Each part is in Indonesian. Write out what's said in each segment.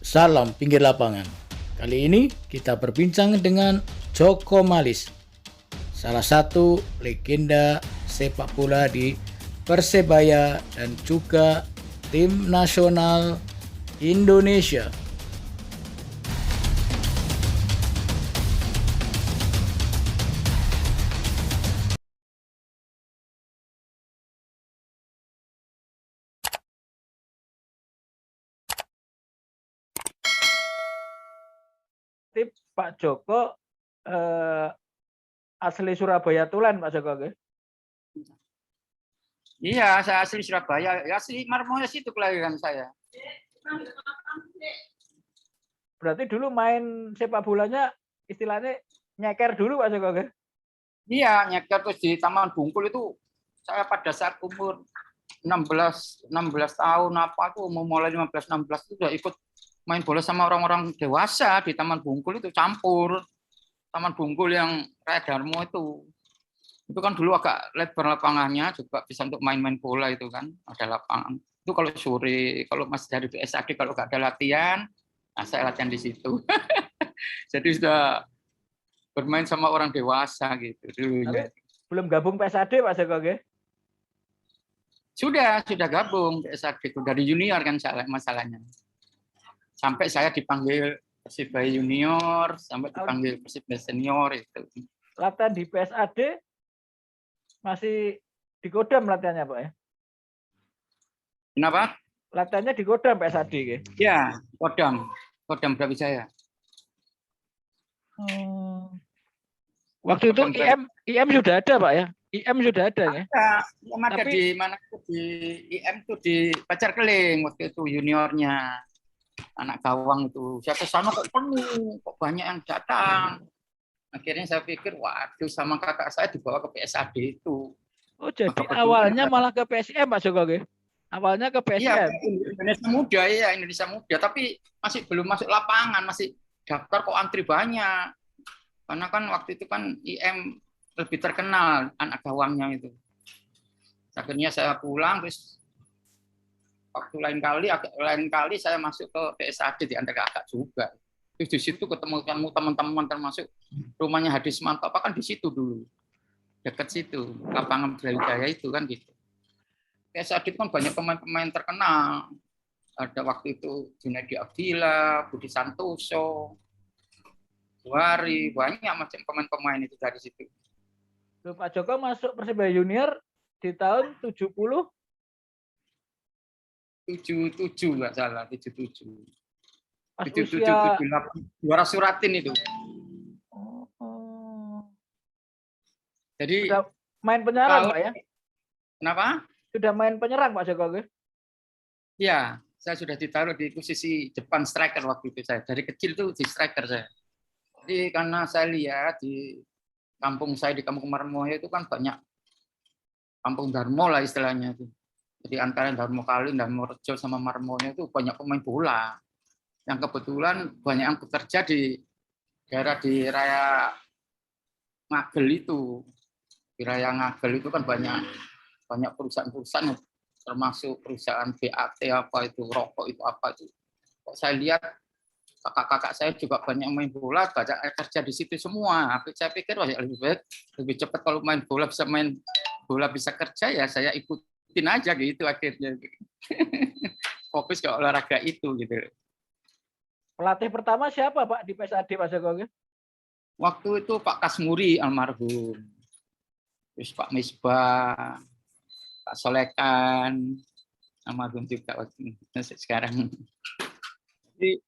Salam pinggir lapangan. Kali ini kita berbincang dengan Joko Malis, salah satu legenda sepak bola di Persebaya dan juga tim nasional Indonesia. Pak Joko asli Surabaya Tulen, Pak Joko. Iya, saya asli Surabaya. Ya, asli Marmoyas itu kelahiran saya. Berarti dulu main sepak bolanya istilahnya nyeker dulu, Pak Joko. Iya, nyeker terus di Taman Bungkul itu saya pada saat umur 16 tahun apa tuh mulai 15-16 itu udah ikut main bola sama orang-orang dewasa di Taman Bungkul itu campur. Taman Bungkul yang Raya Darmo itu kan dulu agak lebar lapangannya juga bisa untuk main-main bola itu kan ada lapangan itu kalau sore kalau masih dari BSAD kalau nggak ada latihan nah saya latihan di situ jadi sudah bermain sama orang dewasa gitu dulunya. Belum gabung PSAD, Pak Joko? Sudah gabung PSAD itu dari junior kan masalahnya sampai saya dipanggil Persibaya junior sampai dipanggil Persibaya senior itu. Latihan di PSAD masih di Kodam latihannya, Pak ya? Kenapa? Latihannya di Kodam PSAD, ya? Ya, Kodam Brawijaya. Waktu itu IM sudah ada, Pak ya? IM sudah ada ya? IM ada di mana di IM itu di Pacar Keling waktu itu juniornya anak gawang itu. Saya ke sana kok penuh, kok banyak yang datang. Akhirnya saya pikir, waduh sama kakak saya dibawa ke PSAD itu. Oh, jadi awalnya malah ke PSM, Pak Joko? Awalnya ke PSM. Iya, Indonesia Muda, tapi masih belum masuk lapangan, masih daftar kok antri banyak. Karena kan waktu itu kan IM lebih terkenal anak gawangnya itu. Akhirnya saya pulang terus waktu lain kali saya masuk ke PSAD di antara kakak juga. Terus di situ ketemu teman-teman termasuk rumahnya Hadis Manto apa kan di situ dulu. Dekat situ, lapangan Brawijaya itu kan gitu. PSAD itu kan banyak pemain-pemain terkenal. Ada waktu itu Junedi Abdillah, Budi Santoso, Buhari, banyak macam pemain-pemain itu dari situ. Pak Joko masuk Persibaya Junior di tahun 77 nggak salah, 77. Pas 77, usia 78, juara Suratin itu. Jadi sudah main penyerang, Pak ya? Kenapa? Sudah main penyerang, Pak Joko? Ya, saya sudah ditaruh di posisi depan striker waktu itu saya. Dari kecil tuh di striker saya. Jadi karena saya lihat di kampung saya di Kampung Marmoya itu kan banyak kampung Darmo lah istilahnya itu. Jadi antara Darmo Kali, Darmo Rejo sama Marmoya itu banyak pemain bola. Yang kebetulan banyak yang bekerja di daerah di Raya Ngagel itu. Di Raya Ngagel itu kan banyak perusahaan-perusahaan termasuk perusahaan BAT apa itu, rokok itu apa itu. Kok saya lihat kakak-kakak saya juga banyak main bola, banyak kerja di situ semua. Saya pikir wah lebih baik, lebih cepat kalau main bola bisa kerja ya saya ikutin aja gitu akhirnya. Fokus ke olahraga itu gitu. Pelatih pertama siapa, Pak, di PSAD, Pak Joko? Waktu itu Pak Kasmuri almarhum. Terus Pak Misbah, Pak Solekan, almarhum juga waktu sekarang. Jadi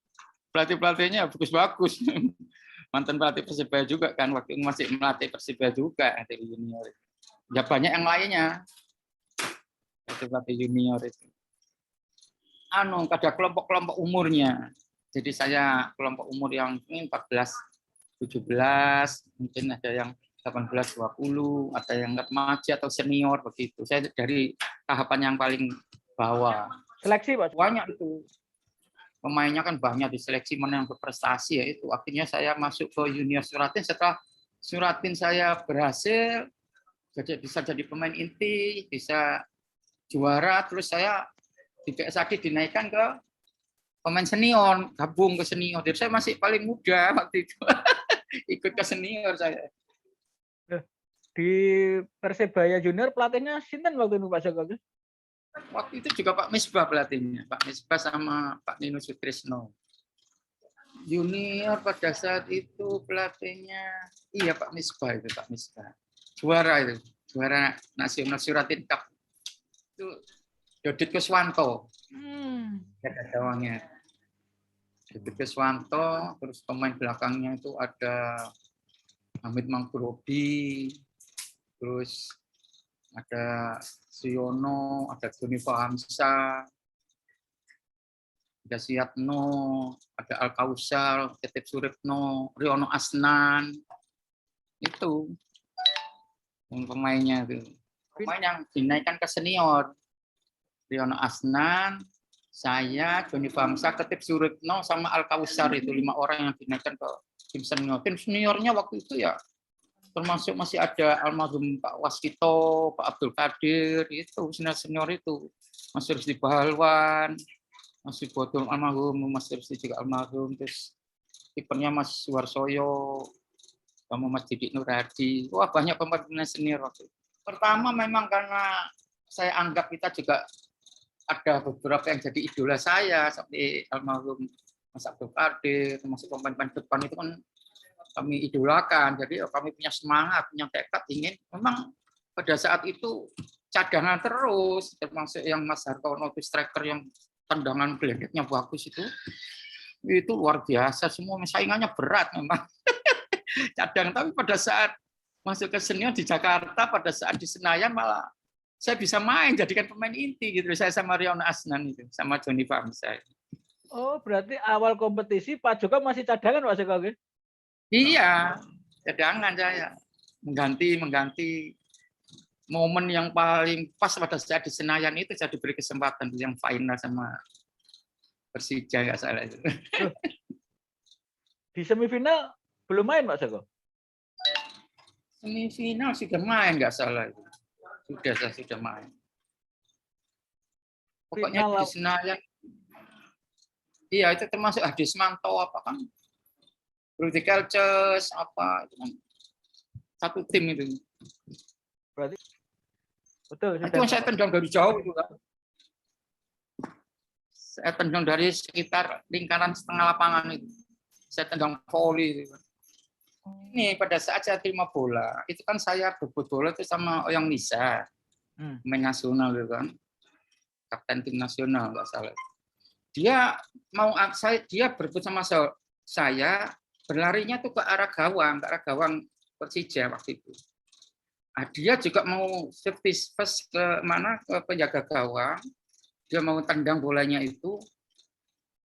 pelatih-pelatihnya bagus-bagus. Mantan pelatih Persibaya juga kan waktu itu masih melatih Persibaya juga dari junior. Ya banyak yang lainnya. Pelatih junior itu. Ada kelompok-kelompok umurnya. Jadi saya kelompok umur yang 14, 17, mungkin ada yang 18, 20, ada yang remaja atau senior begitu. Saya dari tahapan yang paling bawah. Seleksi, Pak? Banyak itu. Pemainnya kan banyak diseleksi mana yang berprestasi ya itu. Akhirnya saya masuk ke junior Suratin. Setelah Suratin saya berhasil bisa jadi pemain inti, bisa juara, terus saya di PSAD dinaikkan ke pemain senior, gabung ke senior. Jadi saya masih paling muda waktu itu. Ikut ke senior saya. Di Persebaya Junior pelatihnya sinten waktu itu Pak Joko? Waktu itu juga Pak Misbah pelatihnya, Pak Misbah sama Pak Nino Sutrisno. Junior pada saat itu pelatihnya, iya Pak Misbah itu, Pak Misbah. Juara itu, juara nasional Suratin Cup. Itu Dodit Kuswanto. Ada gawangnya. Dodit Kuswanto, terus pemain belakangnya itu ada Hamid Mangkurobi, terus ada Siono, ada Joni Fahamsa, ada Siatno, ada Al Kausal, Ketep Suripno, Riono Asnan, itu pemainnya itu. Pemain yang dinaikkan ke senior, Riono Asnan, saya, Joni Fahamsa, Ketep Suripno, sama Al Kausal, itu 5 orang yang dinaikkan ke tim senior. Tim seniornya waktu itu ya termasuk masih ada almarhum Pak Waskito, Pak Abdul Qadir, itu senior itu, Mas Rusdi Bahalwan, Mas Bodong almarhum, Mas Rusdi juga almarhum, terus kipernya Mas Suharsoyo, sama Mas Didik Nurhadi. Wah, banyak pemain senior waktu itu. Pertama memang karena saya anggap kita juga ada beberapa yang jadi idola saya, seperti almarhum Mas Abdul Qadir, termasuk pemain-pemain depan itu kan kami idolakan, jadi kami punya semangat, punya tekad ingin. Memang pada saat itu cadangan terus, termasuk yang Mas Hartono itu striker yang tendangan geledeknya bagus itu luar biasa. Semua saingannya berat memang. Cadang, tapi pada saat masuk ke senior di Jakarta, pada saat di Senayan malah saya bisa main, jadikan pemain inti gitu. Saya sama Riono Asnan itu, sama Joni Fahamsa. Oh, berarti awal kompetisi Pak Joko masih cadangan Pak Joko? Iya, cadangan saya mengganti momen yang paling pas pada saat di Senayan itu saya diberi kesempatan yang final sama Persija nggak salah itu. Di semifinal belum main Pak Joko? Semifinal sudah main nggak salah itu. Saya sudah main. Pokoknya Final di Senayan. Iya, itu termasuk Hadismanto apa kan? Rudy Kelces apa itu kan satu tim itu. Berarti betul. Itu saya tendang dari jauh itu kan. Saya tendang dari sekitar lingkaran setengah lapangan itu. Saya tendang volley itu. Ini pada saat saya terima bola, itu kan saya berebut bola itu sama Oyang Nisa, pemain nasional itu kan, kapten tim nasional nggak salah. Dia berebut sama saya. Berlarinya tuh ke arah gawang Persija waktu itu. Nah, dia juga mau service first ke penjaga gawang. Dia mau tendang bolanya itu,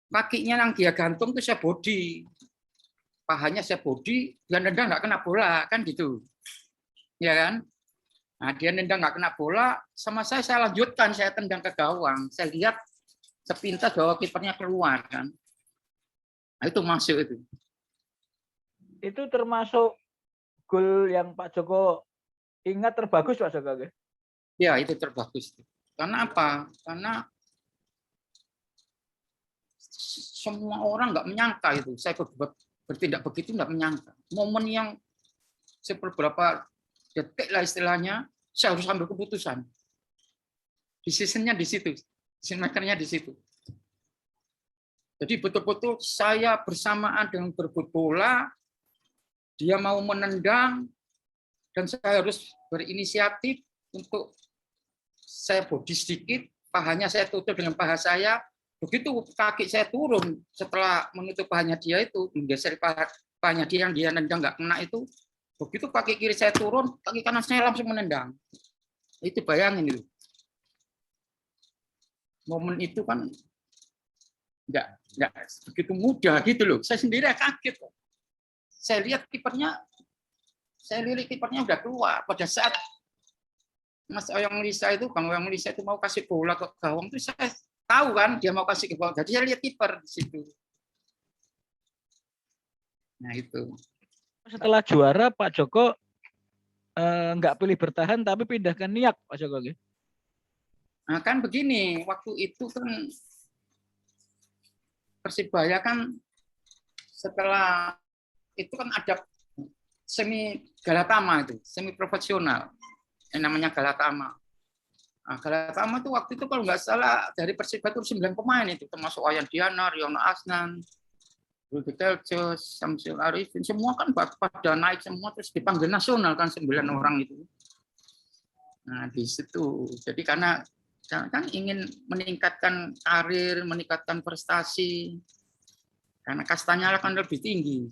kakinya yang dia gantung tuh saya body, pahanya saya body, dia nendang nggak kena bola kan gitu, ya kan? Nah, dia nendang nggak kena bola, sama saya lanjutkan, saya tendang ke gawang. Saya lihat sepintas bahwa kipernya keluar kan. Nah, itu masuk itu. Itu termasuk gol yang Pak Joko ingat terbagus Pak Joko? Ya, itu terbagus. Karena apa? Karena semua orang nggak menyangka itu. Saya bertindak begitu nggak menyangka. Momen yang seberapa detik lah istilahnya, saya harus ambil keputusan. Decision-nya di situ, decision maker-nya di situ. Jadi betul-betul saya bersamaan dengan berebut bola, dia mau menendang, dan saya harus berinisiatif untuk saya body sedikit, pahanya saya tutup dengan paha saya. Begitu kaki saya turun setelah menutup pahanya dia itu, menggeser pahanya dia yang dia nendang nggak kena itu, begitu kaki kiri saya turun, kaki kanan saya langsung menendang. Itu bayangin itu. Momen itu kan nggak begitu mudah gitu loh. Saya sendiri kaget. Saya lihat kipernya udah keluar pada saat Mas Oyang Lisa itu, Bang Oyang Lisa itu mau kasih bola ke gawang itu saya tahu kan dia mau kasih ke gawang. Jadi saya lihat kiper di situ. Nah itu. Setelah juara Pak Joko nggak pilih bertahan tapi pindah ke Niak Pak Joko. Nah kan begini, waktu itu kan Persibaya kan setelah itu kan ada semi Galatama itu, semi profesional yang namanya Galatama. Nah, Galatama itu waktu itu kalau nggak salah dari Persibaya itu 9 pemain itu, termasuk Wayan Diana, Riono Asnan, Rudi Teljos, Samsul Arifin, semua kan pada naik semua terus dipanggil nasional kan 9 orang itu. Nah di situ, jadi karena kan ingin meningkatkan karir, meningkatkan prestasi, karena kastanya kan lebih tinggi,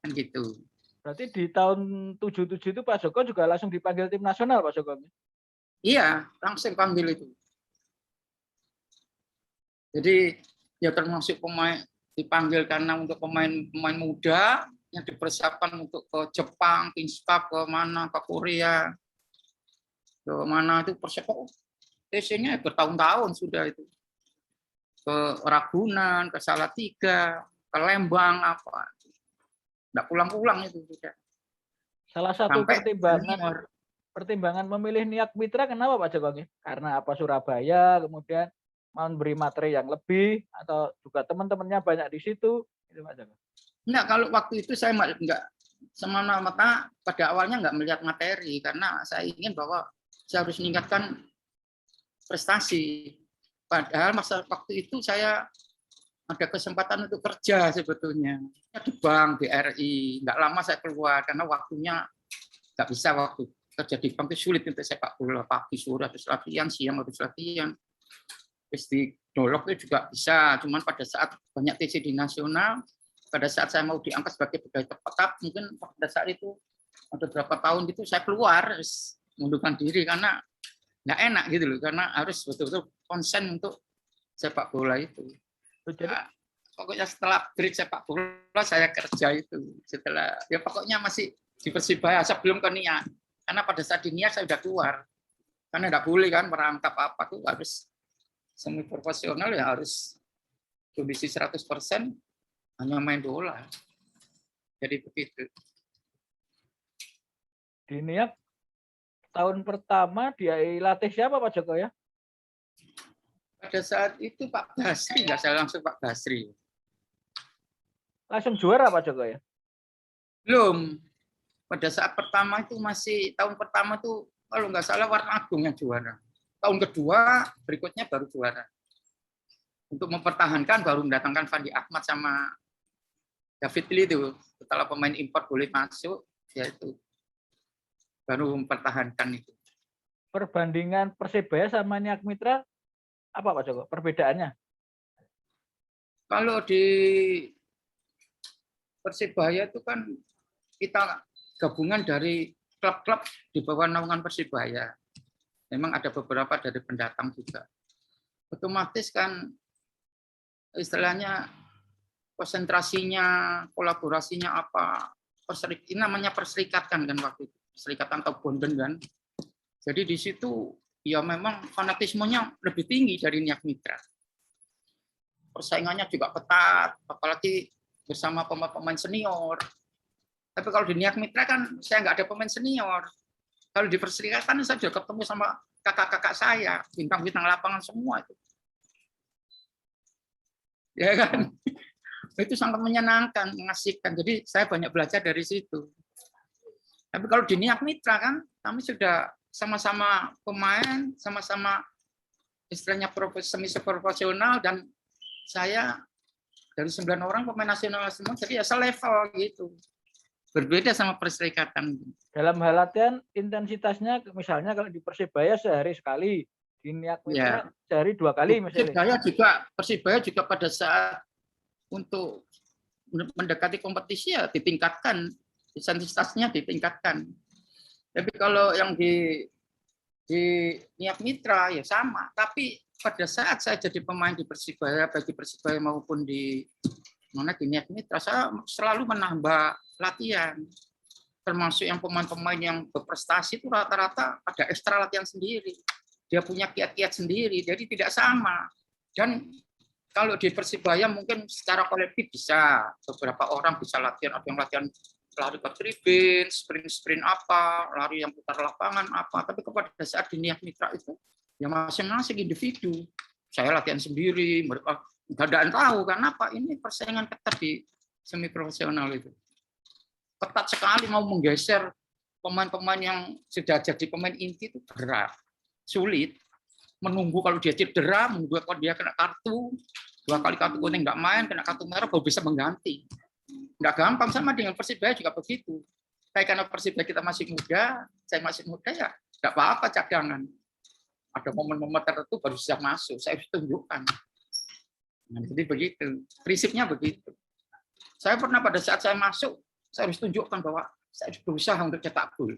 kan gitu. Berarti di tahun 77 itu Pak Joko juga langsung dipanggil tim nasional, Pak Joko? Iya, langsung panggil itu. Jadi ya termasuk pemain dipanggil karena untuk pemain muda yang dipersiapkan untuk ke Jepang, Kingscap, ke mana, ke Korea, ke mana itu persiapan. TC-nya bertahun-tahun sudah itu. Ke Ragunan, ke Salatiga, ke Lembang, apa. Nggak pulang-pulang itu sudah. Salah satu Sampai pertimbangan memilih Niak Mitra kenapa Pak Joko? Karena apa Surabaya, kemudian memberi materi yang lebih, atau juga teman-temannya banyak di situ, itu Pak Joko? Enggak, kalau waktu itu saya enggak semata-mata pada awalnya enggak melihat materi, karena saya ingin bahwa saya harus meningkatkan prestasi. Padahal waktu itu saya ada kesempatan untuk kerja sebetulnya di bank BRI. Enggak lama saya keluar karena waktunya enggak bisa, waktu kerja di bank itu sulit untuk sepak bola, pagi sore harus latihan, siang harus latihan. Terus di Dolok itu juga bisa, cuman pada saat banyak TC di nasional, pada saat saya mau diangkat sebagai pegawai tetap, mungkin pada saat itu ada berapa tahun gitu saya keluar, mundurkan diri karena nggak enak gitu loh, karena harus betul-betul konsen untuk sepak bola itu. Nah, pokoknya setelah break sepak bola saya kerja itu, setelah ya pokoknya masih di Persibaya sebelum ke Niak, karena pada saat di Niak saya udah keluar, karena nggak boleh kan merangkap apa tuh, harus semi profesional ya, harus kondisi 100% hanya main bola. Jadi begitu. Di Niak tahun pertama dia latih siapa Pak Joko ya? Pada saat itu Pak Basri, nggak salah, langsung Pak Basri. Langsung juara Pak Joko ya? Belum. Pada saat pertama itu masih, tahun pertama itu kalau nggak salah Warna Agung yang juara. Tahun kedua berikutnya baru juara. Untuk mempertahankan baru mendatangkan Fandi Ahmad sama David Lee itu. Setelah pemain impor boleh masuk, yaitu baru mempertahankan itu. Perbandingan Persibaya sama Niak Mitra apa Pak Joko? Perbedaannya? Kalau di Persibaya itu kan kita gabungan dari klub-klub di bawah naungan Persibaya. Memang ada beberapa dari pendatang juga. Otomatis kan istilahnya konsentrasinya, kolaborasinya apa, ini namanya perserikatan kan waktu itu, perserikatan atau bonden kan. Jadi di situ ya memang fanatismenya lebih tinggi dari Niak Mitra. Persaingannya juga ketat, apalagi bersama pemain senior. Tapi kalau di Niak Mitra kan saya nggak ada pemain senior. Kalau di perserikatan saya juga ketemu sama kakak-kakak saya, bintang-bintang lapangan semua itu. Ya kan? Itu sangat menyenangkan, mengasihkan. Jadi saya banyak belajar dari situ. Tapi kalau di Niak Mitra kan kami sudah sama-sama pemain, sama-sama istilahnya semi profesional, dan saya dari 9 orang pemain nasional semua, jadi ya selevel gitu. Berbeda sama perserikatan. Dalam hal latihan intensitasnya misalnya kalau di Persibaya sehari sekali, di Niak Mitra sehari 2 kali misalnya. Persibaya juga pada saat untuk mendekati kompetisi ya ditingkatkan, intensitasnya ditingkatkan. Tapi kalau yang di Niak Mitra ya sama, tapi pada saat saya jadi pemain di Persibaya, bagi Persibaya maupun di Niak Mitra, saya selalu menambah latihan. Termasuk yang pemain-pemain yang berprestasi itu rata-rata ada ekstra latihan sendiri. Dia punya kiat-kiat sendiri, jadi tidak sama. Dan kalau di Persibaya mungkin secara kolektif bisa, beberapa orang bisa latihan, ada yang latihan lari ke tribun, sprint apa, lari yang putar lapangan apa. Tapi pada saat di Niak Mitra itu, ya masing-masing individu. Saya latihan sendiri, mereka Nggak ada yang tahu karena apa? Ini persaingan ketat di semi profesional itu. Ketat sekali, mau menggeser pemain-pemain yang sudah jadi pemain inti itu berat, sulit. Menunggu kalau dia cedera, menunggu kalau dia kena kartu, 2 kali kartu kuning nggak main, kena kartu merah baru bisa mengganti. Nggak gampang, sama dengan Persibaya juga begitu. Kayak karena Persibaya kita masih muda, saya masih muda ya nggak apa-apa cadangan. Ada momen-momen tertentu baru bisa masuk, saya harus tunjukkan. Nah, jadi begitu, prinsipnya begitu. Saya pernah pada saat saya masuk, saya harus tunjukkan bahwa saya harus berusaha untuk cetak gol.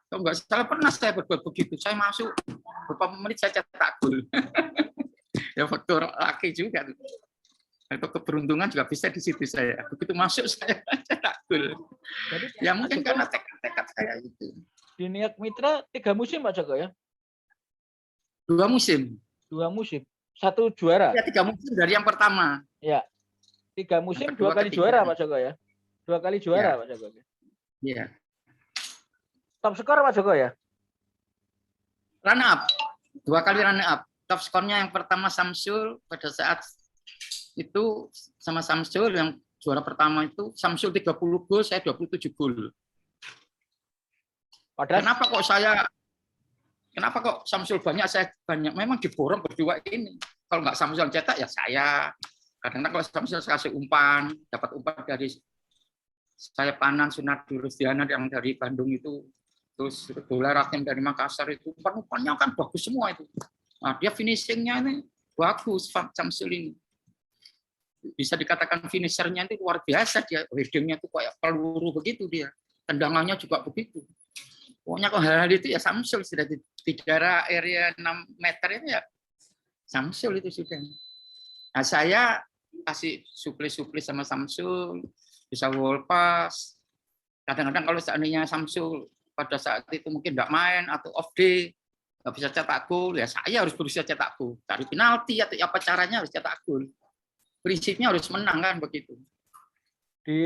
Kalau nggak salah pernah saya berbuat begitu, saya masuk beberapa menit saya cetak gol. Ya faktor laki juga. Atau keberuntungan juga bisa di situ saya. Begitu masuk saya cetak gol. Jadi Ya mungkin karena tekad saya itu. di Niak Mitra 3 musim Pak Joko ya? 2 musim. 2 musim. 1 juara. Ya 3 musim dari yang pertama. Ya. 3 musim Yang 2 kedua, kali ketiga. juara Pak Joko ya? 2 kali juara Ya. Pak Joko. Iya. Top skor Pak Joko ya? Run up. 2 kali run up. Top skornya yang pertama Samsul pada saat itu sama Samsul yang juara pertama itu Samsul 30 gol, saya 27 gol. Padahal Kenapa kok Samsul banyak, saya banyak? Memang diborong berdua ini. Kalau nggak Samsul yang cetak ya saya. Kadang-kadang kalau Samsul saya kasih umpan, dapat umpan dari saya Panan, Sunardi Rusdiana yang dari Bandung itu, terus Dolar Rakim dari Makassar itu, umpan-umpannya kan bagus semua itu. Nah, dia finishingnya ini bagus, Samsul ini. Bisa dikatakan finishernya itu luar biasa, dia headingnya itu kayak peluru begitu dia. Tendangannya juga begitu. Pokoknya kalau hal-hal itu ya Samsul sudah di daerah area 6 meter itu ya Samsul itu sudah. Nah, saya kasih supli-supli sama Samsul, bisa wall pass. Kadang-kadang kalau seandainya Samsul pada saat itu mungkin nggak main atau off day, nggak bisa cetak gol, ya saya harus berusaha cetak gol. Cari penalti atau apa caranya harus cetak gol. Prinsipnya harus menang kan begitu. di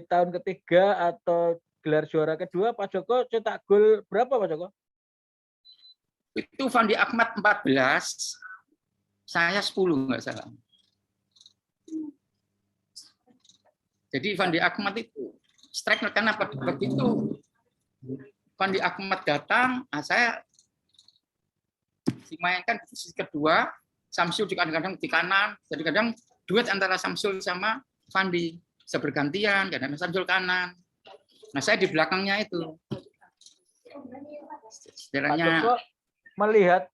tahun ketiga atau gelar juara kedua Pak Joko cetak gol berapa Pak Joko? Itu Fandi Ahmad 14, saya 10 nggak salah. Jadi Fandi Ahmad itu striker karena begitu Fandi Ahmad datang, saya dimainkan di sisi kedua, Samsul kadang-kadang di kanan, jadi kadang duet antara Samsul sama Fandi, bisa bergantian, kadang Samsul kanan. Nah, saya di belakangnya itu. Pak Joko melihat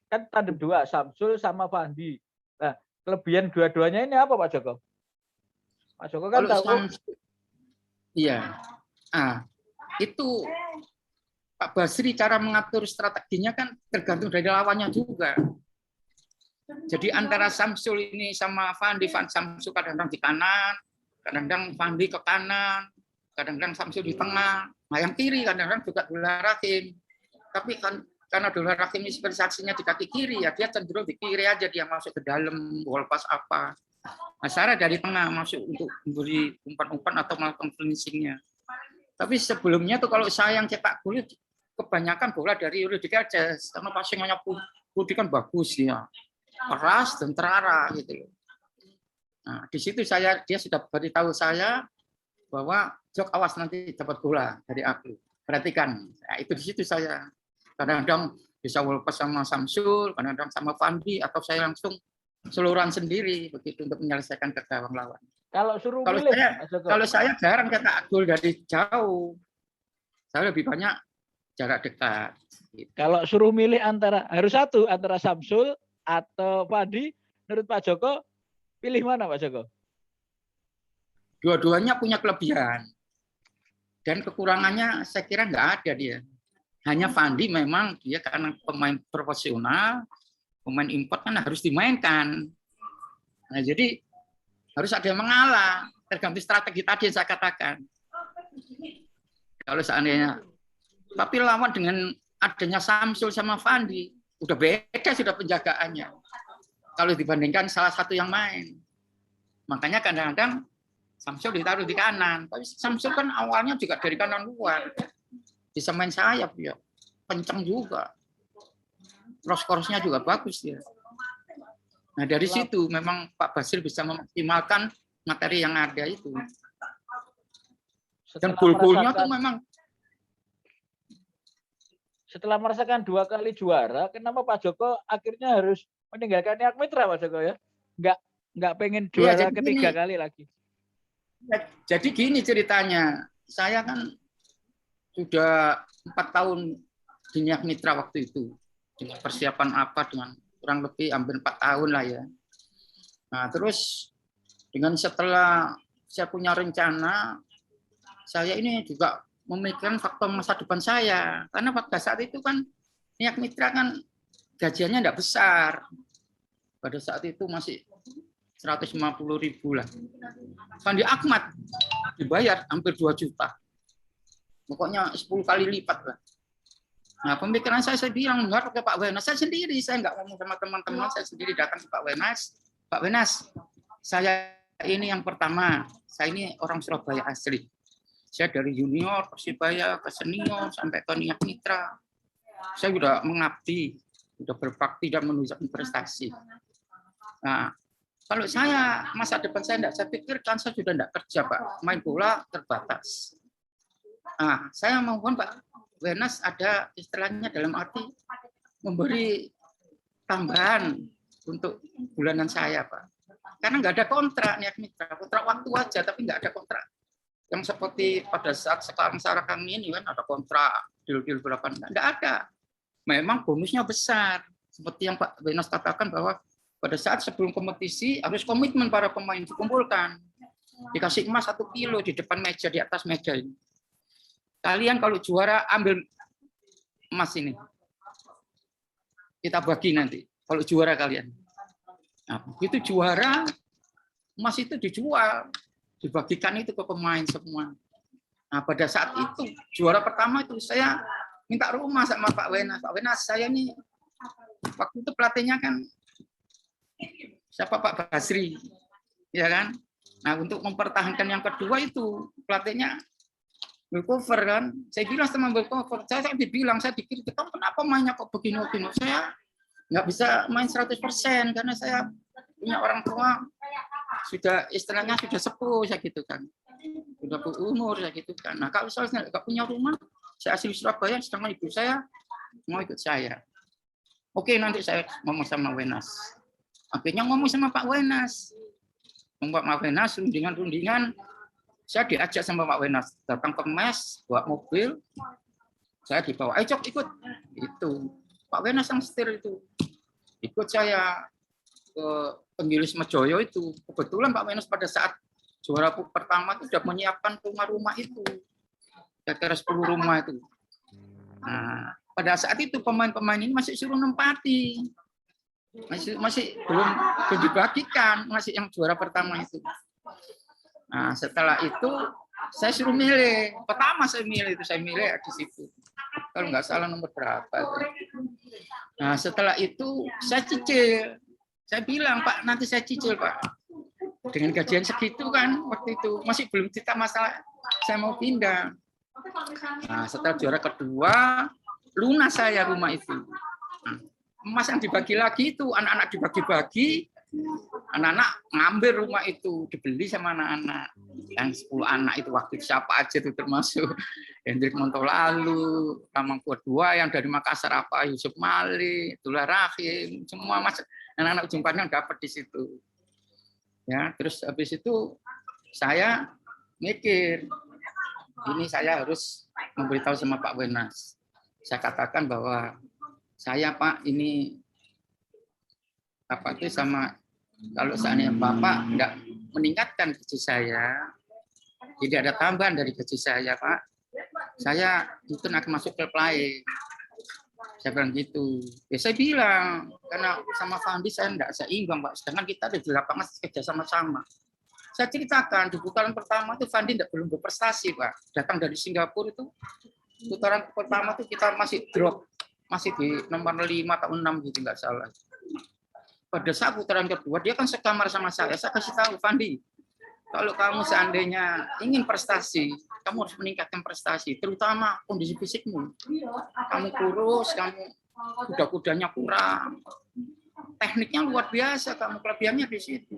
kan tandem 2 Samsul sama Fandi. Nah, kelebihan dua-duanya ini apa Pak Joko? Pak Joko kan Kalau tahu. Iya. Itu Pak Basri cara mengatur strateginya kan tergantung dari lawannya juga. Jadi antara Samsul ini sama Fandi, Samsul kadang-kadang di kanan, kadang-kadang Fandi ke kanan, kadang-kadang Samsul di tengah. Nah, yang kiri kadang-kadang juga Dolar Rakim. Tapi kan karena Dolar Rakim ini spesialisasinya di kaki kiri, ya dia cenderung di kiri aja, dia masuk ke dalam, wall pass apa. Nah, Sarah dari tengah masuk untuk memberi umpan-umpan atau melakukan finishing-nya. Tapi sebelumnya tuh kalau saya yang cetak gol kebanyakan bola dari Rudiger aja, karena passing-nya Rudi kan bagus ya, keras dan terarah gitu. Nah, di situ dia sudah beritahu saya bahwa Jok awas nanti dapat bola dari aku, perhatikan. Nah, itu di situ saya kadang-kadang bisa wall pass sama Samsul, kadang-kadang sama Fandi, atau saya langsung seluruhan sendiri begitu untuk menyelesaikan ke gawang lawan. Kalau suruh milih, Kalau saya jarang cetak gol dari jauh, saya lebih banyak jarak dekat. Gitu. Kalau suruh milih harus satu antara Samsul atau Fandi, menurut Pak Joko pilih mana Pak Joko? Dua-duanya punya kelebihan dan kekurangannya saya kira nggak ada dia. Hanya Fandi memang dia karena pemain profesional, pemain import kan harus dimainkan. Nah, jadi harus ada yang mengalah, tergantung strategi tadi yang saya katakan. Kalau seandainya, tapi lawan dengan adanya Samsul sama Fandi, udah beda sudah penjagaannya. Kalau dibandingkan salah satu yang main. Makanya kadang-kadang Samsul ditaruh di kanan. Tapi Samsul kan awalnya juga dari kanan luar. Bisa main sayap ya. Kencang juga. Cross-crossnya juga bagus ya. Nah, dari Setelah situ memang Pak Basir bisa memaksimalkan materi yang ada itu. Dan setelah goal-goalnya tuh merasakan memang setelah merasakan 2 kali juara, kenapa Pak Joko akhirnya harus meninggalkan Niak Mitra, Pak Joko ya? Nggak pengen iya juara jadi ketiga gini, kali lagi. ceritanya. Saya kan sudah 4 tahun di Niak Mitra waktu itu. Dengan persiapan apa dengan kurang lebih hampir 4 tahun lah ya. Nah, terus dengan setelah saya punya rencana, saya ini juga memikirkan faktor masa depan saya. Karena pada saat itu kan Niak Mitra kan gajiannya tidak besar. Pada saat itu masih 150.000 lah. Fandi Ahmad dibayar hampir 2 juta. Pokoknya 10 kali lipat lah. Nah, pemikiran saya bilang, enggak ke Pak Wenas, saya sendiri, saya nggak ngomong sama teman-teman, saya sendiri datang ke Pak Wenas. Pak Wenas, saya ini yang pertama, saya ini orang Surabaya asli. Saya dari junior, Persibaya, ke senior, sampai ke Niak Mitra. Saya sudah mengabdi, sudah berbakti dan menunjukkan prestasi. Nah, kalau saya, masa depan saya pikirkan, saya sudah tidak kerja, Pak. Main bola terbatas. Nah, saya mohon Pak Wenas ada istilahnya dalam arti memberi tambahan untuk bulanan saya, Pak. Karena nggak ada kontrak Niak Mitra, kontrak waktu aja, tapi nggak ada kontrak. Yang seperti pada saat sekarang kami ini kan ada kontrak, deal-deal berapa, nggak ada. Memang bonusnya besar. Seperti yang Pak Wenas katakan bahwa pada saat sebelum kompetisi harus komitmen para pemain dikumpulkan. Dikasih emas 1 kilo di depan meja, di atas meja ini. Kalian kalau juara ambil emas ini. Kita bagi nanti kalau juara kalian. Nah, begitu juara, emas itu dijual, dibagikan itu ke pemain semua. Nah, pada saat itu juara pertama itu saya minta rumah sama Pak Wenas. Pak Wenas, saya nih waktu itu pelatihnya kan siapa, Pak Basri, ya kan? Nah, untuk mempertahankan yang kedua itu pelatihnya Belcover kan, saya bilang sama Belcover, saya dibilang, saya dikritik, kamu kenapa mainnya kok begini-begini? Saya nggak bisa main 100% karena saya punya orang tua sudah istilahnya sudah sepuh, saya gitu kan, sudah berumur, saya gitu kan. Nah, kalau saya nggak punya rumah, saya asli Surabaya, sedangkan ibu saya mau ikut saya. Oke, nanti saya ngomong sama Wenas. Akhirnya ngomong sama Pak Wenas. Pak Wenas, rundingan, saya diajak sama Pak Wenas datang ke mes, bawa mobil, saya dibawa, ayo Cok ikut, itu Pak Wenas yang setir itu, ikut saya ke Penggilis Mejoyo itu. Kebetulan Pak Wenas pada saat juara pertama itu sudah menyiapkan rumah-rumah itu, kira-kira 10 rumah itu. Nah, pada saat itu pemain-pemain ini masih suruh nempati, masih belum dibagikan, masih yang juara pertama itu. Nah, setelah itu saya suruh milih. Pertama saya milih di situ. Kalau nggak salah nomor berapa. Nah, setelah itu saya cicil. Saya bilang, Pak, nanti saya cicil, Pak. Dengan gajian segitu kan waktu itu masih belum cerita masalah saya mau pindah. Nah, setelah juara kedua lunas saya rumah itu. Nah, emas yang dibagi lagi itu anak-anak dibagi-bagi. Anak-anak ngambil rumah itu, dibeli sama anak-anak. Yang 10 anak itu waktu itu siapa aja itu termasuk Hendrik Montolalu, Ramang Kedua yang dari Makassar apa Yusuf Malik, Dullah Rahim, semua masuk anak-anak ujung pandang dapat di situ. Ya, terus habis itu saya mikir ini saya harus memberitahu sama Pak Wenas. Saya katakan bahwa saya Pak ini apa itu sama kalau seandainya Bapak tidak meningkatkan gaji saya, tidak ada tambahan dari gaji saya, Pak, saya itu akan masuk klub lain. Saya bilang gitu. Ya saya bilang, karena sama Fandi saya tidak seimbang, Pak. Sedangkan kita ada di lapangan kerja sama-sama. Saya ceritakan, di putaran pertama itu Fandi belum berprestasi, Pak. Datang dari Singapura itu, putaran pertama itu kita masih drop. Masih di nomor 5 atau 6 gitu, nggak salah. Pada saat putaran kedua, dia kan sekamar sama saya kasih tahu, Fandi, kalau kamu seandainya ingin prestasi, kamu harus meningkatkan prestasi, terutama kondisi fisikmu. Kamu kurus, kamu kuda-kudanya kurang. tekniknya luar biasa, kamu kelebihannya di situ.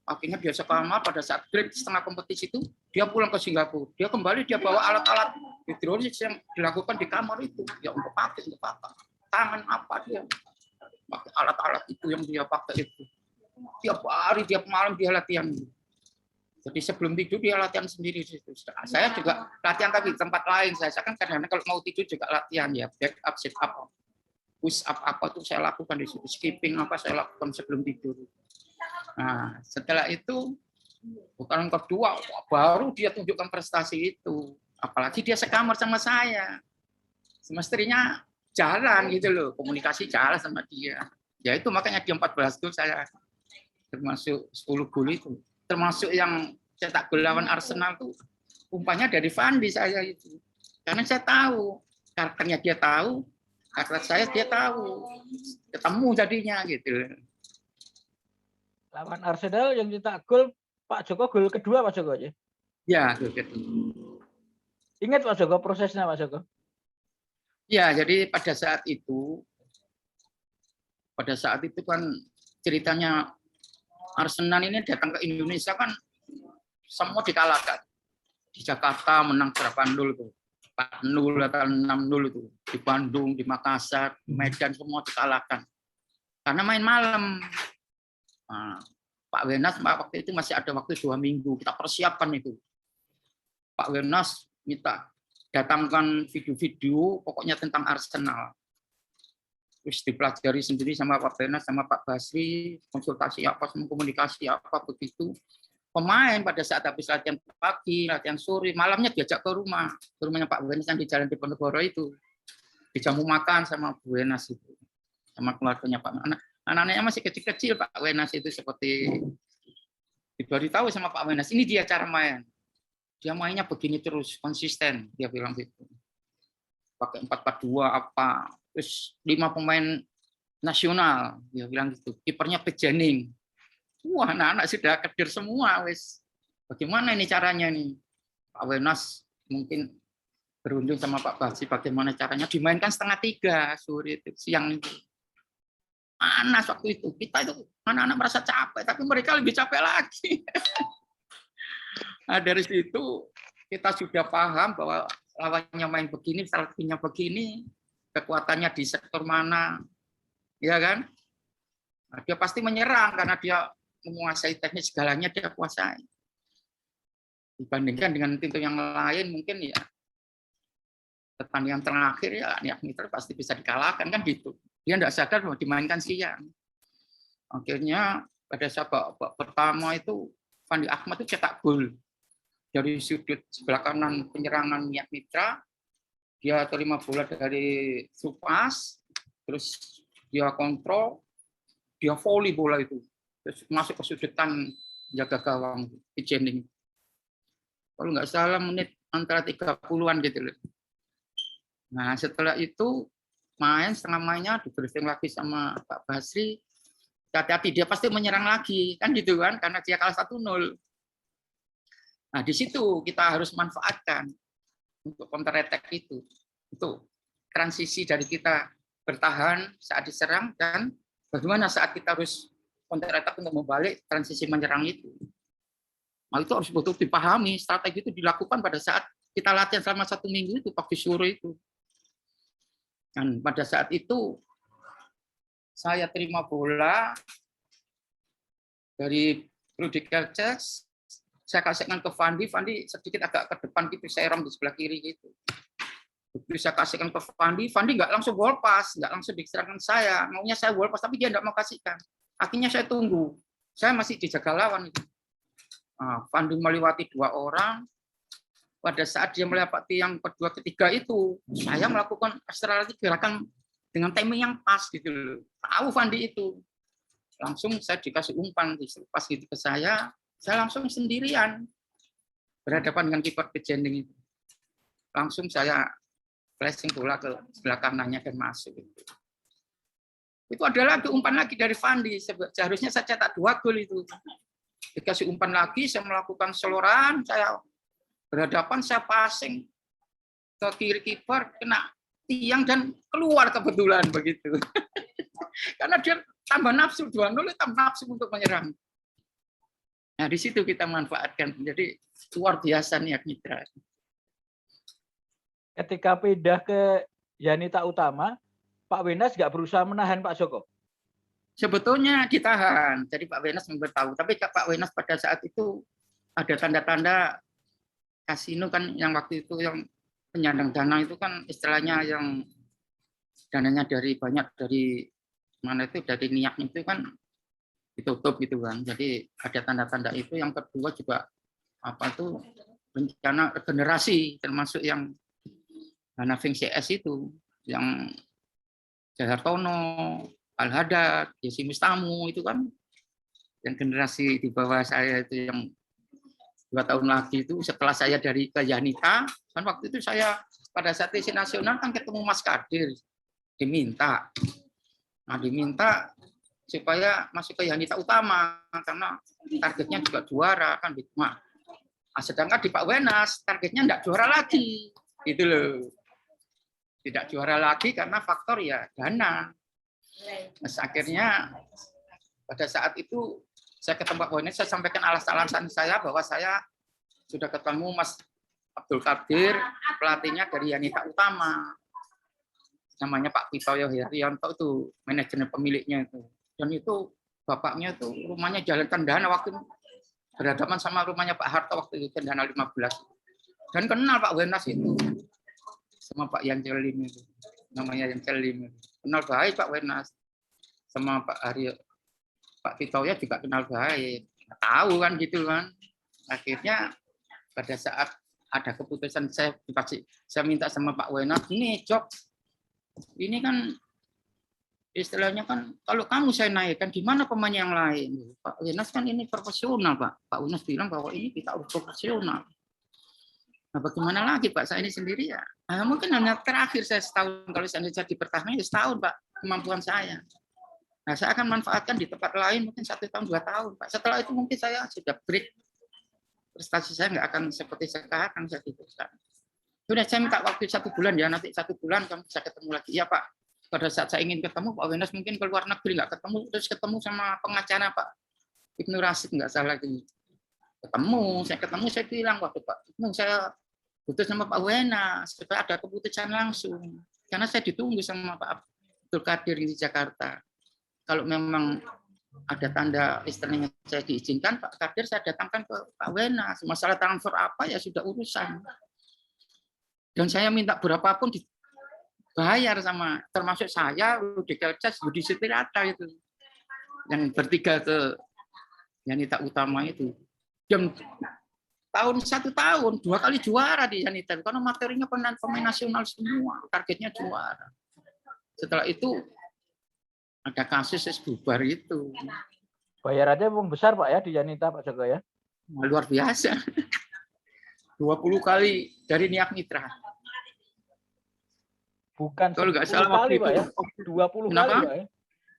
Akhirnya dia sekamar pada saat break setengah kompetisi itu, dia pulang ke Singapura. Dia kembali, dia bawa alat-alat hidrolis yang dilakukan di kamar itu. Ya untuk pakai, tangan apa dia. Pakai alat-alat itu yang dia pakai itu. Tiap hari, tiap malam dia latihan. Jadi sebelum tidur dia latihan sendiri. Saya juga latihan tapi di tempat lain. Saya kan kadang-kadang kalau mau tidur juga latihan ya. Back up, sit up, push up apa tuh saya lakukan di situ. Skipping apa saya lakukan sebelum tidur. Nah, setelah itu putaran kedua baru dia tunjukkan prestasi itu. Apalagi dia sekamar sama saya. Semestrinya jalan gitu loh, komunikasi jalan sama dia. Ya itu makanya dia 14 gol saya termasuk 10 gol itu. Termasuk yang cetak gol lawan Arsenal tuh umpannya dari Fandi saya itu. Karena saya tahu karakternya dia tahu, karakter saya dia tahu. Ketemu jadinya gitu. Lawan Arsenal yang cetak gol Pak Joko gol kedua Pak Joko ya. Ya, gitu. Ingat Pak Joko prosesnya Pak Joko? Ya, jadi pada saat itu kan ceritanya Arsenal ini datang ke Indonesia kan semua dikalahkan. Di Jakarta menang berapa nol itu. 4-0 atau 6-0 itu. Di Bandung, di Makassar, di Medan semua dikalahkan. Karena main malam. Nah, Pak Wenas waktu itu masih ada waktu 2 minggu. Kita persiapkan itu. Pak Wenas minta datangkan video-video pokoknya tentang Arsenal. Terus dipelajari sendiri sama Pak Wenas, sama Pak Basri, konsultasi apa, komunikasi apa, begitu. Pemain pada saat habis latihan pagi, latihan sore, malamnya diajak ke rumahnya Pak Wenas yang di Jalan Diponegoro itu. Dijamu makan sama Bu Wenas itu. Sama keluarganya Pak Anak. Anak-anaknya masih kecil-kecil Pak Wenas itu seperti diberitahu sama Pak Wenas, ini dia cara main. Dia mainnya begini terus, konsisten, dia bilang gitu. Pakai 4-4-2 apa, terus 5 pemain nasional, dia bilang gitu. Kipernya Pejaning. Wah, anak-anak sudah keder semua, wes. Bagaimana ini caranya nih? Pak Wenas mungkin berunding sama Pak Basri, bagaimana caranya dimainkan 2:30 sore itu, siang itu. Panas waktu itu. Kita itu anak-anak merasa capek, tapi mereka lebih capek lagi. Nah, dari situ kita sudah paham bahwa lawannya main begini, strateginya begini, kekuatannya di sektor mana, ya kan? Nah, dia pasti menyerang karena dia menguasai teknik segalanya dia kuasai. Dibandingkan dengan tim yang lain mungkin ya pertandingan terakhir ya Niak Mitra pasti bisa dikalahkan kan gitu. Dia tidak sadar bahwa dimainkan siang. Akhirnya pada saat babak pertama itu Fandi Ahmad itu cetak gol dari sudut sebelah kanan penyerangan Niak Mitra. Dia terima bola dari Supas, terus dia kontrol, dia volley bola itu, terus masuk ke sudutan jaga gawang Pijening. Kalau nggak salah menit antara 30-an gitu loh. Nah setelah itu main setengah mainnya di briefing lagi sama Pak Basri, hati-hati dia pasti menyerang lagi kan gitu kan karena dia kalah 1-0. Nah di situ kita harus manfaatkan untuk counter attack itu transisi dari kita bertahan saat diserang dan bagaimana saat kita harus counter attack untuk membalik transisi menyerang itu. Nah, itu harus betul dipahami, strategi itu dilakukan pada saat kita latihan selama 1 minggu itu pagi sore itu. Dan pada saat itu saya terima bola dari Rudy Kerces, saya kasihkan ke Fandi sedikit agak ke depan gitu, saya rom di sebelah kiri gitu. Begitu saya kasihkan ke Fandi nggak langsung gol pas, nggak langsung diserahkan saya, maunya saya gol pas tapi dia nggak mau kasihkan. Akhirnya saya tunggu, saya masih dijaga lawan itu. Nah, Fandi melewati 2 orang. Pada saat dia melewati yang kedua ketiga itu, saya melakukan strategi gerakan dengan timing yang pas gitu loh. Tahu Fandi itu. Langsung saya dikasih umpan pas gitu ke saya langsung sendirian berhadapan dengan kiper Pijening itu. Langsung saya flashing bola ke sebelah kanannya dan masuk. Itu adalah umpan lagi dari Fandi. Seharusnya saya cetak 2 gol itu. Dikasih umpan lagi, saya melakukan seloran, saya berhadapan, saya passing ke kiri kiper, kena tiang dan keluar kebetulan begitu. Karena dia tambah nafsu 2-0 tambah nafsu untuk menyerang. Nah, di situ kita manfaatkan. Jadi luar biasa Niak Mitra. Ketika pindah ke Yanita Utama, Pak Wenas nggak berusaha menahan Pak Joko? Sebetulnya ditahan. Jadi Pak Wenas memberitahu. Tapi Pak Wenas pada saat itu ada tanda-tanda kasino kan yang waktu itu yang penyandang dana itu kan istilahnya yang dananya dari banyak dari mana itu dari Niak itu kan ditutup gitu kan. Jadi ada tanda-tanda itu. Yang kedua juga apa itu rencana regenerasi termasuk yang Hanafing CS itu yang Jahartono, Al-Hadad, Yesi Mustamu itu kan yang generasi di bawah saya itu yang 2 tahun lagi itu setelah saya dari ke Yanita kan waktu itu saya pada saat isi nasional kan ketemu Mas Kadir diminta supaya masuk ke Yanita Utama karena targetnya juga juara kan gitu. Nah, sedangkan di Pak Wenas targetnya enggak juara lagi gitu loh, tidak juara lagi karena faktor ya dana. Nah, akhirnya pada saat itu saya ketemu Pak Wenas, saya sampaikan alasan saya bahwa saya sudah ketemu Mas Abdul Qadir, pelatihnya dari Yanita Utama, namanya Pak Pitoyo Herianto itu manajemen pemiliknya itu. Dan itu bapaknya itu rumahnya Jalan Kendana waktu berhadapan sama rumahnya Pak Harto waktu itu Kendana 15. Dan kenal Pak Wenas itu sama Pak Yancelim itu, namanya Yancelim. Kenal baik Pak Wenas sama Pak Aryo, Pak Pitoyo juga kenal baik. Tahu kan gitu kan. Akhirnya pada saat ada keputusan saya minta sama Pak Wenas, ini Jok, ini kan istilahnya kan kalau kamu saya naikkan gimana pemain yang lain? Pak Wenas kan ini profesional Pak. Pak Wenas bilang bahwa ini kita harus profesional. Nah bagaimana lagi Pak, saya ini sendiri ya. Nah, mungkin hanya terakhir saya setahun, kalau saya jadi pertahanan ya setahun Pak kemampuan saya. Nah saya akan manfaatkan di tempat lain mungkin 1 tahun 2 tahun Pak. Setelah itu mungkin saya sudah break, prestasi saya nggak akan seperti sekarang saya putuskan. Sudah saya minta waktu 1 bulan ya, nanti 1 bulan kamu bisa ketemu lagi. Iya Pak. Pada saat saya ingin ketemu Pak Wenas mungkin ke luar negeri nggak ketemu, terus ketemu sama pengacara Pak Ibnu Rasid nggak salah lagi. Saya bilang waktu Pak Ibnu saya putus sama Pak Wenas supaya ada keputusan langsung. Karena saya ditunggu sama Pak Abdul Qadir di Jakarta. Kalau memang ada tanda istilahnya saya diizinkan, Pak Qadir saya datangkan ke Pak Wenas. Masalah transfer apa ya sudah urusan. Dan saya minta berapapun dibayar sama, termasuk saya, Rudi Kelces, Budi Sitirata itu. Yang bertiga ke Yanita Utama itu. Dan tahun 1 tahun 2 kali juara di Yanita karena materinya pemain nasional semua, targetnya juara. Setelah itu ada kasus bubar itu. Bayarannya memang besar Pak ya di Yanita Pak Joko ya? Nah, luar biasa. 20 kali dari Niak Mitra. Bukan kalau nggak 10 salah kali waktu Pak itu. ya? 20 Kenapa? kali Pak ya?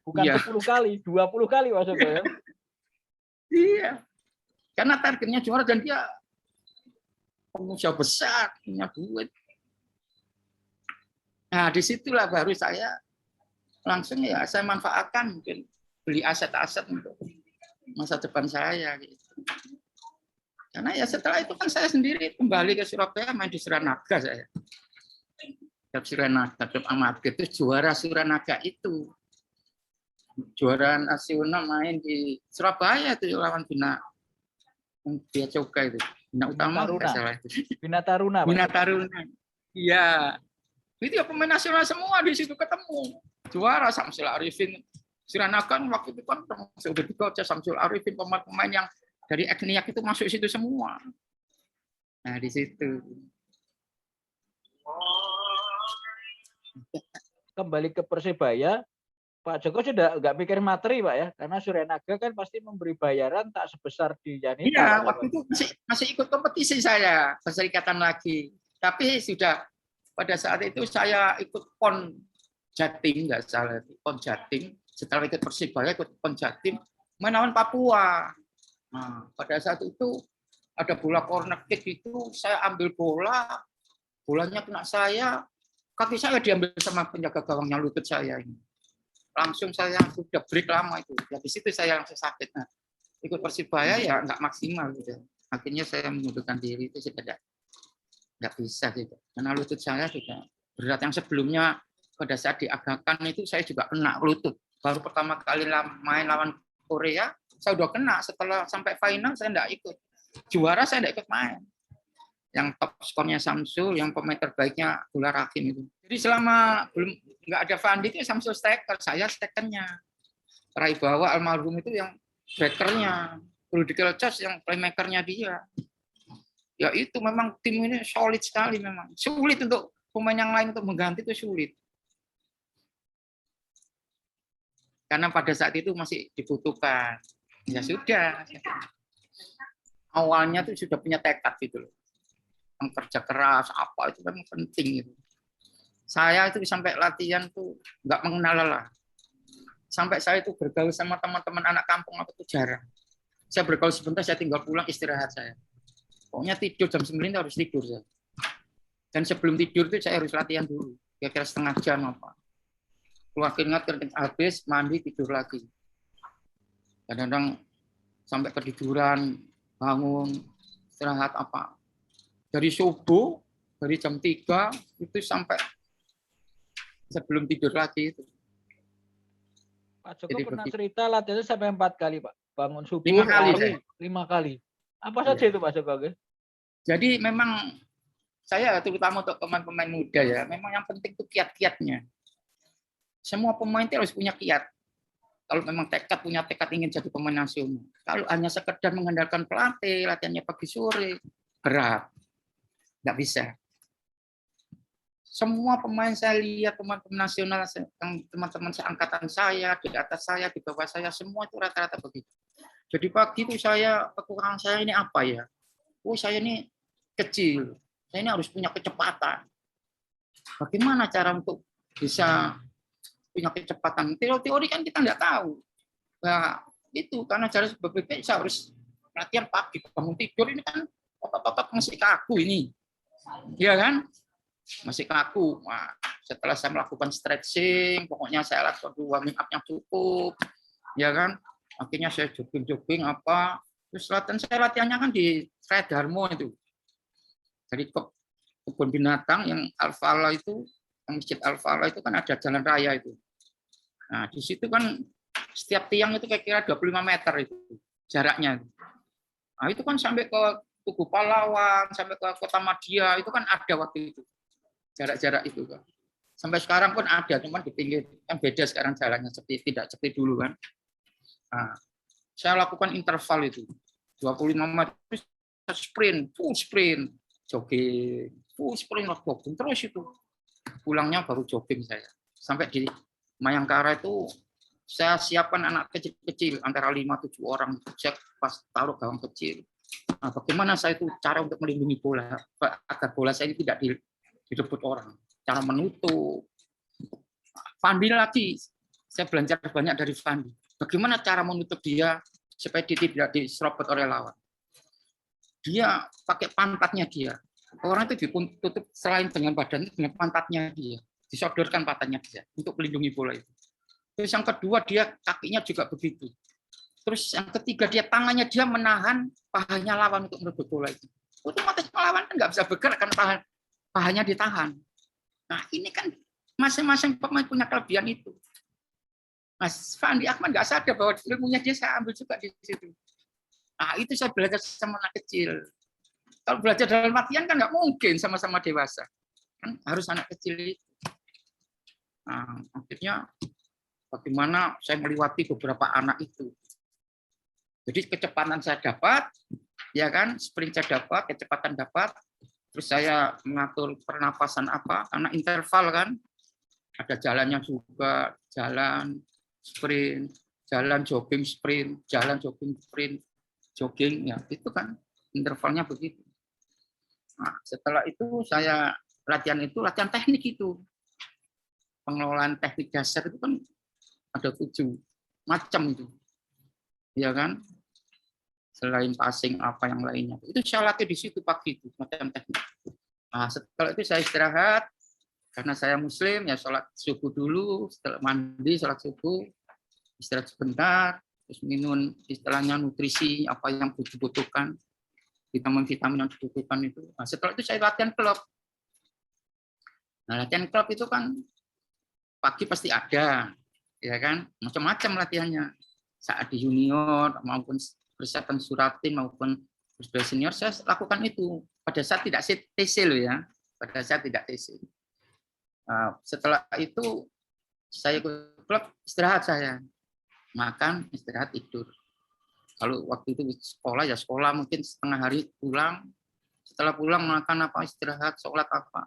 Bukan Iya. 10 kali, 20 kali Pak Joko ya? Iya. Karena targetnya juara dan dia pengusaha besar, punya duit. Nah, disitulah baru saya langsung ya saya manfaatkan mungkin beli aset-aset untuk masa depan saya. Gitu. Karena ya setelah itu kan saya sendiri kembali ke Surabaya main di Suranaga saya. Klub Suranaga, klub amatir itu juara Suranaga itu. Juara nasional main di Surabaya itu lawan Bina Cukai itu. Bina Utama nggak salah itu. Bina Taruna Pak. Bina Taruna. Iya. Itu ya pemain nasional semua di situ ketemu. Juara Samsul Arifin. Suranaga waktu itu kan sudah dibaca Samsul Arifin, pemain-pemain yang dari Ekniak itu masuk situ semua. Nah, di situ. Kembali ke Persebaya, Pak Joko sudah nggak pikir materi Pak ya, karena Suranaga kan pasti memberi bayaran tak sebesar di Yanita. Iya, Pak, waktu itu masih ikut kompetisi saya, perserikatan lagi. Tapi sudah pada saat itu saya ikut PON Jatim, nggak salah, PON Jatim. Setelah ikut Persebaya, ikut PON Jatim, main lawan Papua. Nah, pada saat itu ada bola corner kick itu, saya ambil bola, bolanya kena saya, kaki saya diambil sama penjaga gawangnya lutut saya ini. langsung saya sudah break lama itu. Ya, di situ saya langsung sakit. Nah, ikut Persibaya ya nggak maksimal gitu. Akhirnya saya mengundurkan diri, itu sudah nggak bisa gitu. Karena lutut saya sudah berat. Yang sebelumnya pada saat diagakan itu saya juga kena lutut. Baru pertama kali main lawan Korea, saya udah kena. Setelah sampai final saya nggak ikut. Juara saya nggak ikut main. Yang top skornya Samsul, yang pemain terbaiknya Abdullah Rahim itu. Jadi selama belum nggak ada Fandi itu Samsul striker, saya strikernya. Rai Bawa almarhum itu yang strikernya. Rudikel Chos yang playmakernya dia. Ya itu memang tim ini solid sekali memang. Sulit untuk pemain yang lain untuk mengganti itu sulit. Karena pada saat itu masih dibutuhkan. Ya sudah. Awalnya itu sudah punya tekad gitu loh. Yang kerja keras apa itu memang penting itu. Saya itu sampai latihan tuh nggak mengenal lelah. Sampai saya itu bergaul sama teman-teman anak kampung aku tuh jarang. Saya bergaul sebentar saya tinggal pulang istirahat saya. Pokoknya tidur jam 9 harus tidur saya. Dan sebelum tidur itu saya harus latihan dulu. Kira-kira setengah jam apa. Keluar keringat habis, mandi, tidur lagi. Kadang-kadang sampai ketiduran, bangun, istirahat apa. Dari subuh, dari jam 3, itu sampai sebelum tidur lagi itu. Pak Joko Jadi pernah begitu. cerita latihannya sampai 4 kali, Pak. Bangun subuh, 5 kali, lari, saya. 5 kali. Apa Iya. saja itu Pak Joko? Jadi memang saya terutama untuk pemain-pemain muda ya, memang yang penting itu kiat-kiatnya. Semua pemain itu harus punya kiat. Kalau memang punya tekad ingin jadi pemain nasional. Kalau hanya sekedar mengandalkan pelatih, latihannya pagi sore, berat. Nggak bisa. Semua pemain saya lihat, pemain-pemain nasional, teman-teman seangkatan saya, di atas saya, di bawah saya, semua itu rata-rata begitu. Jadi pagi itu kekurangan saya ini apa ya? Oh saya ini kecil, saya ini harus punya kecepatan. Bagaimana cara untuk bisa punya kecepatan? Teori kan kita nggak tahu. Nah, itu karena cara berbeda saya harus latihan pagi, bangun tidur ini kan otot-otot masih kaku ini. Iya kan? Masih kaku. Nah, setelah saya melakukan stretching, pokoknya saya lakukan warming up yang cukup. Ya kan? Akhirnya saya jogging apa. Terus latihannya kan di Trade Darmo itu. Jadi kebun binatang yang Al-Falah itu, yang Masjid Al-Falah itu kan ada jalan raya itu. Nah, di situ kan setiap tiang itu kira-kira 25 meter itu jaraknya. Nah, itu kan sampai ke Tugu Pahlawan, sampai ke Kota Madia, itu kan ada waktu itu. Jarak-jarak itu kan. Sampai sekarang pun ada, cuman di pinggir. Kan beda sekarang jalannya, tidak seperti dulu kan. Nah, saya lakukan interval itu. 25 meter sprint, full sprint, jogging, full sprint, jogging terus itu. Pulangnya baru jogging saya. Sampai di Mayangkara itu saya siapkan anak kecil-kecil antara 5-7 orang. Saya pas taruh gawang kecil. Nah, bagaimana saya itu cara untuk melindungi bola agar bola saya ini tidak direbut orang. Cara menutup. Fandi lagi, saya belajar banyak dari Fandi. Bagaimana cara menutup dia supaya dia tidak diserobot oleh lawan. Dia pakai pantatnya dia. Orang itu ditutup selain dengan badan, dengan pantatnya dia. Disodorkan pantatnya dia untuk melindungi bola itu. Terus yang kedua dia kakinya juga begitu. Terus yang ketiga dia tangannya dia menahan pahanya lawan untuk merebut bola itu. Otomatis lawan kan nggak bisa bergerak kan pahanya ditahan. Nah ini kan masing-masing pemain punya kelebihan itu. Mas Fandi Ahmad nggak sadar bahwa ilmunya dia saya ambil juga di situ. Nah itu saya belajar sama anak kecil. Kalau belajar dalam latihan kan nggak mungkin sama-sama dewasa. Kan harus anak kecil itu. Nah, akhirnya bagaimana saya melewati beberapa anak itu. Jadi kecepatan saya dapat, ya kan, sprint saya dapat, kecepatan dapat. Terus saya mengatur pernapasan apa, karena interval kan, ada jalannya juga, jalan, sprint, jalan jogging sprint, jalan jogging sprint, jogging, ya itu kan intervalnya begitu. Nah, setelah itu saya latihan teknik itu. Pengelolaan teknik dasar itu kan ada 7 macam itu. Ya kan? Selain passing apa yang lainnya. Itu saya latih di situ pagi itu, macam teknik. Nah, setelah itu saya istirahat, Karena saya Muslim, ya sholat subuh dulu, setelah mandi, sholat subuh, istirahat sebentar, terus minum istilahnya nutrisi, apa yang dibutuhkan, vitamin-vitamin yang dibutuhkan itu. Nah, setelah itu saya latihan klub. Nah, latihan klub itu kan pagi pasti ada, ya kan, macam-macam latihannya. Saat di junior maupun persiapan suratin maupun sebagai senior, saya lakukan itu pada saat tidak TC loh ya, pada saat tidak TC. Nah, setelah itu saya ke klub, istirahat saya, makan, istirahat, tidur. Kalau waktu itu sekolah ya sekolah, mungkin setengah hari pulang, setelah pulang makan apa, istirahat, sholat apa.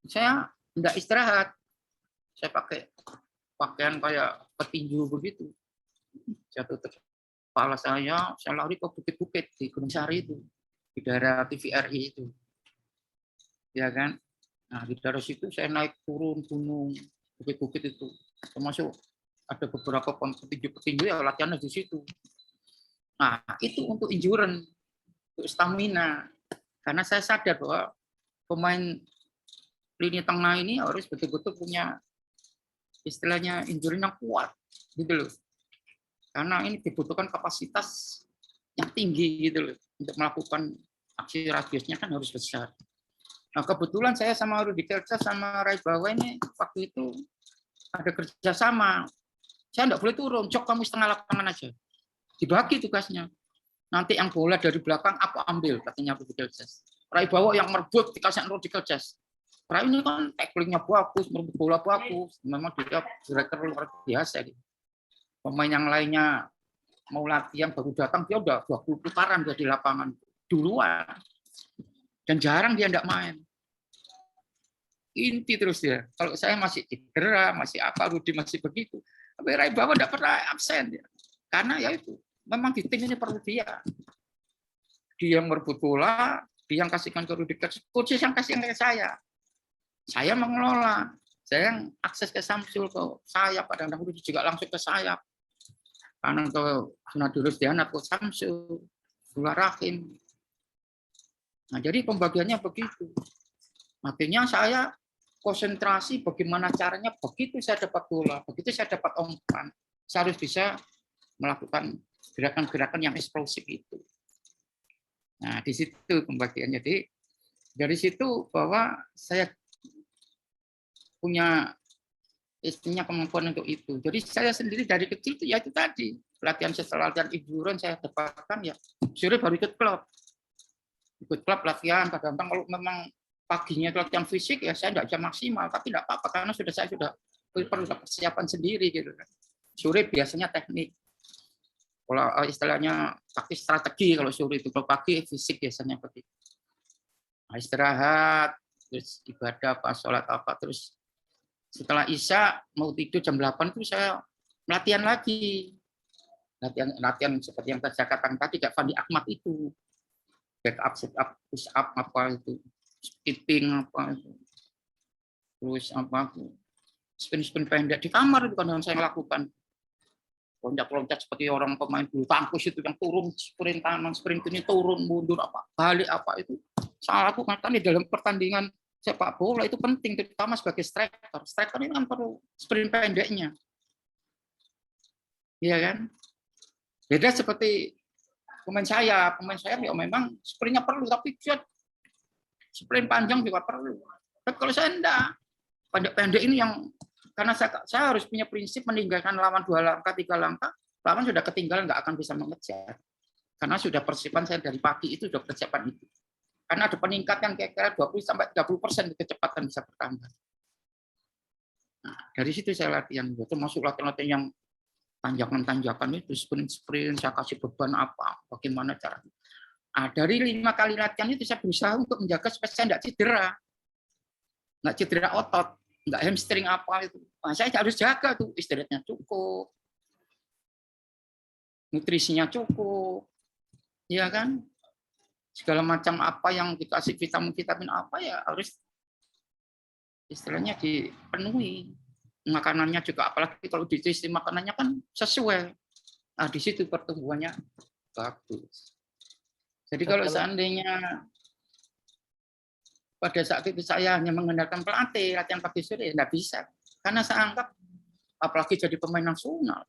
Saya tidak istirahat, saya pakai pakaian kayak petinju begitu. Saya tutup kepala saya lari ke bukit-bukit di Gunung Sari itu, di daerah TVRI itu. Ya kan? Nah, di daerah situ saya naik turun gunung, bukit-bukit itu. Termasuk ada beberapa petinju-petinju yang latihannya di situ. Nah, itu untuk endurance, untuk stamina. Karena saya sadar bahwa pemain lini tengah ini harus betul-betul punya istilahnya endurance yang kuat, gitu loh. Karena ini dibutuhkan kapasitas yang tinggi gitu loh. Untuk melakukan aksi radiusnya kan harus besar. Nah, kebetulan saya sama Rudi Kelca sama Rai Bawa ini waktu itu ada kerjasama. Saya enggak boleh turun, cok kamu setengah lapangan aja. Dibagi tugasnya. Nanti yang bola dari belakang apa ambil, katanya Rudi Kelca. Rai Bawa yang merebut dikasih Rudi Kelca. Rai ini kan tacklingnya bagus, merebut bola bagus. Memang dia striker luar biasa. Gitu. Pemain yang lainnya mau latihan baru datang, dia udah 20 putaran dia di lapangan duluan. Dan jarang dia enggak main. Inti terus dia. Kalau saya masih cedera, masih apa, Rudi masih begitu. Tapi Rai Bawa enggak pernah absen. Dia. Karena ya itu, memang di tim ini perlu dia. Dia yang merebut bola, dia yang kasihkan ke Rudi, coach yang kasihkan ke saya. Saya mengelola. Saya yang akses ke Samsul, ke sayap, kadang-kadang Rudi juga langsung ke sayap. Karena ke Sunadurus Diana, ke Samsul, Dula Rahim. Nah, jadi pembagiannya begitu. Artinya saya konsentrasi bagaimana caranya, begitu saya dapat bola, begitu saya dapat umpan, saya harus bisa melakukan gerakan-gerakan yang eksplosif itu. Nah, di situ pembagiannya. Jadi dari situ bahwa saya punya istilahnya kemampuan untuk itu. Jadi saya sendiri dari kecil itu ya itu tadi, latihan setelah latihan hiburan saya dapatkan ya sore baru ikut klub. Ikut klub latihan, kadang-kadang kalau memang paginya latihan fisik ya saya tidak bisa maksimal, tapi tidak apa-apa karena saya sudah perlu persiapan sendiri gitu kan. Sore biasanya teknik. Kalau istilahnya taktik strategi kalau sore itu, kalau pagi fisik biasanya begitu. Nah, istirahat, terus ibadah apa, sholat apa, terus setelah Isya mau tidur jam 8 itu saya latihan lagi. Latihan seperti yang saya katakan tadi, kayak Fandi Ahmad itu. Back up, sit up, push up apa itu, skipping apa itu, terus apa itu, spin pendek di kamar itu kan yang saya lakukan, loncat seperti orang pemain bulu tangkis itu yang turun sprint kanan, sprint ini turun mundur apa balik apa itu saya lakukan. Kan di dalam pertandingan sepak bola itu penting, terutama sebagai striker. Striker ini kan perlu sprint pendeknya, iya kan? Beda seperti pemain sayap ya memang sprintnya perlu, tapi dia sprint panjang juga perlu. Tapi kalau saya enggak, pendek-pendek ini yang karena saya harus punya prinsip meninggalkan lawan 2 langkah 3 langkah, lawan sudah ketinggalan nggak akan bisa mengejar. Karena sudah persiapan saya dari pagi itu sudah persiapan itu. Karena ada peningkatan kira-kira 20-30% kecepatan bisa bertambah. Nah, dari situ saya latihan, termasuk latihan-latihan yang tanjakan-tanjakan itu, sprint, saya kasih beban apa, bagaimana caranya. Nah, dari 5 kali latihan itu saya berusaha untuk menjaga supaya saya tidak cedera otot, nggak hamstring apa itu. Nah, saya harus jaga tuh, istirahatnya cukup, nutrisinya cukup, ya kan? Segala macam apa yang dikasih vitamin apa ya harus istilahnya dipenuhi. Makanannya juga, apalagi kalau di sistem makanannya kan sesuai. Nah, di situ pertumbuhannya bagus. Jadi kalau seandainya pada saat itu saya hanya mengandalkan pelatih, latihan pagi sore, nggak bisa. Karena saya anggap, apalagi jadi pemain nasional,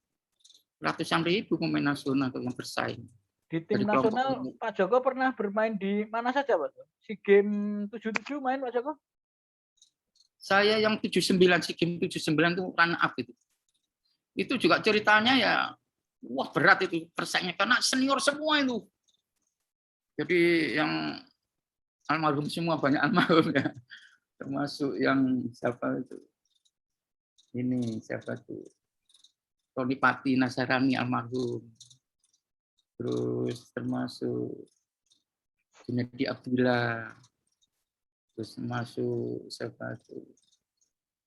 ratusan ribu pemain nasional yang bersaing. Di tim Dari kelompok nasional, umur. Pak Joko pernah bermain di mana saja, Pak? SEA Games 77 main, Pak Joko? Saya yang 79, SEA Games 79 itu run up itu. Itu juga ceritanya ya, wah berat itu persaingannya karena senior semua itu. Jadi yang almarhum semua, banyak almarhum ya. Termasuk yang siapa itu? Ini siapa tuh? Tony Pati Nasarani almarhum. Terus termasuk Junedi Abdullah. Terus termasuk siapa tuh?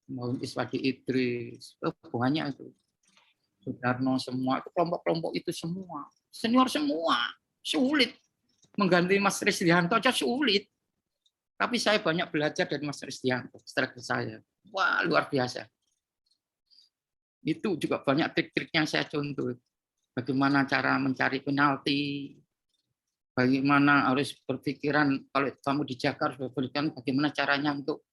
Mau Iswadi Idris. Oh, banyak itu. Sudarno semua, itu kelompok-kelompok itu semua. Senior semua. Sulit. Mengganti Mas Risdianto aja sulit. Tapi saya banyak belajar dari Mas Risdianto, striker saya. Wah, luar biasa. Itu juga banyak trik-trik yang saya contoh. Bagaimana cara mencari penalti, bagaimana harus berpikiran kalau kamu dijaga harus berpikiran bagaimana caranya untuk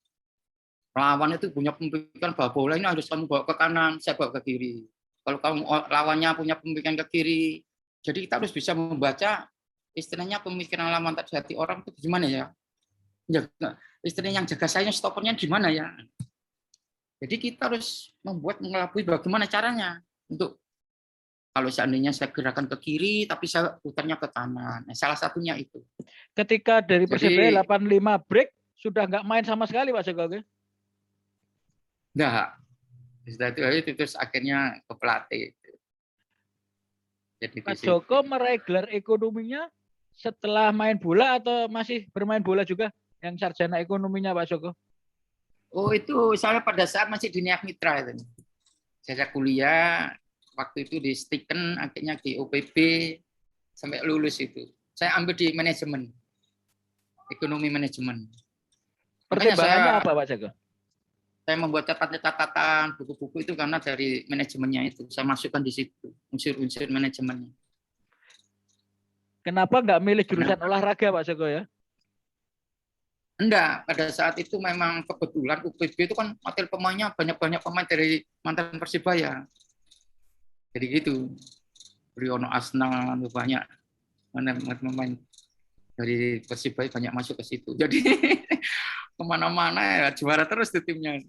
lawan itu punya pemikiran bahwa bola ini harus kamu bawa ke kanan, saya bawa ke kiri. Kalau kamu lawannya punya pemikiran ke kiri, jadi kita harus bisa membaca istilahnya pemikiran lawan tadi hati orang itu gimana ya? Istilahnya yang jaga saya stopernya gimana ya? Jadi kita harus membuat mengelabui bagaimana caranya untuk kalau seandainya saya gerakan ke kiri tapi saya putarnya ke kanan. Nah, salah satunya itu. Ketika dari Jadi, Persebaya 85 break sudah nggak main sama sekali, Pak Joko? enggak. Setelah itu terus akhirnya ke pelatih. Jadi Pak Joko meraih gelar ekonominya setelah main bola atau masih bermain bola juga yang sarjana ekonominya, Pak Joko? Oh, itu saya pada saat masih di Niak Mitra itu. Saya kuliah waktu itu di Stiken, akhirnya di OPB sampai lulus itu. Saya ambil di manajemen. Ekonomi manajemen. Pertimbangannya apa, Pak Joko? Saya membuat catatan buku-buku itu karena dari manajemennya itu. Saya masukkan di situ unsur-unsur manajemennya. Kenapa nggak milih jurusan olahraga, Pak Joko ya? Enggak, pada saat itu memang kebetulan UPB itu kan materi pemainnya banyak-banyak pemain dari mantan Persibaya. Jadi gitu. Briono Asnan banyak pemain dari Persibaya banyak masuk ke situ. Jadi kemana-mana ya juara terus di timnya.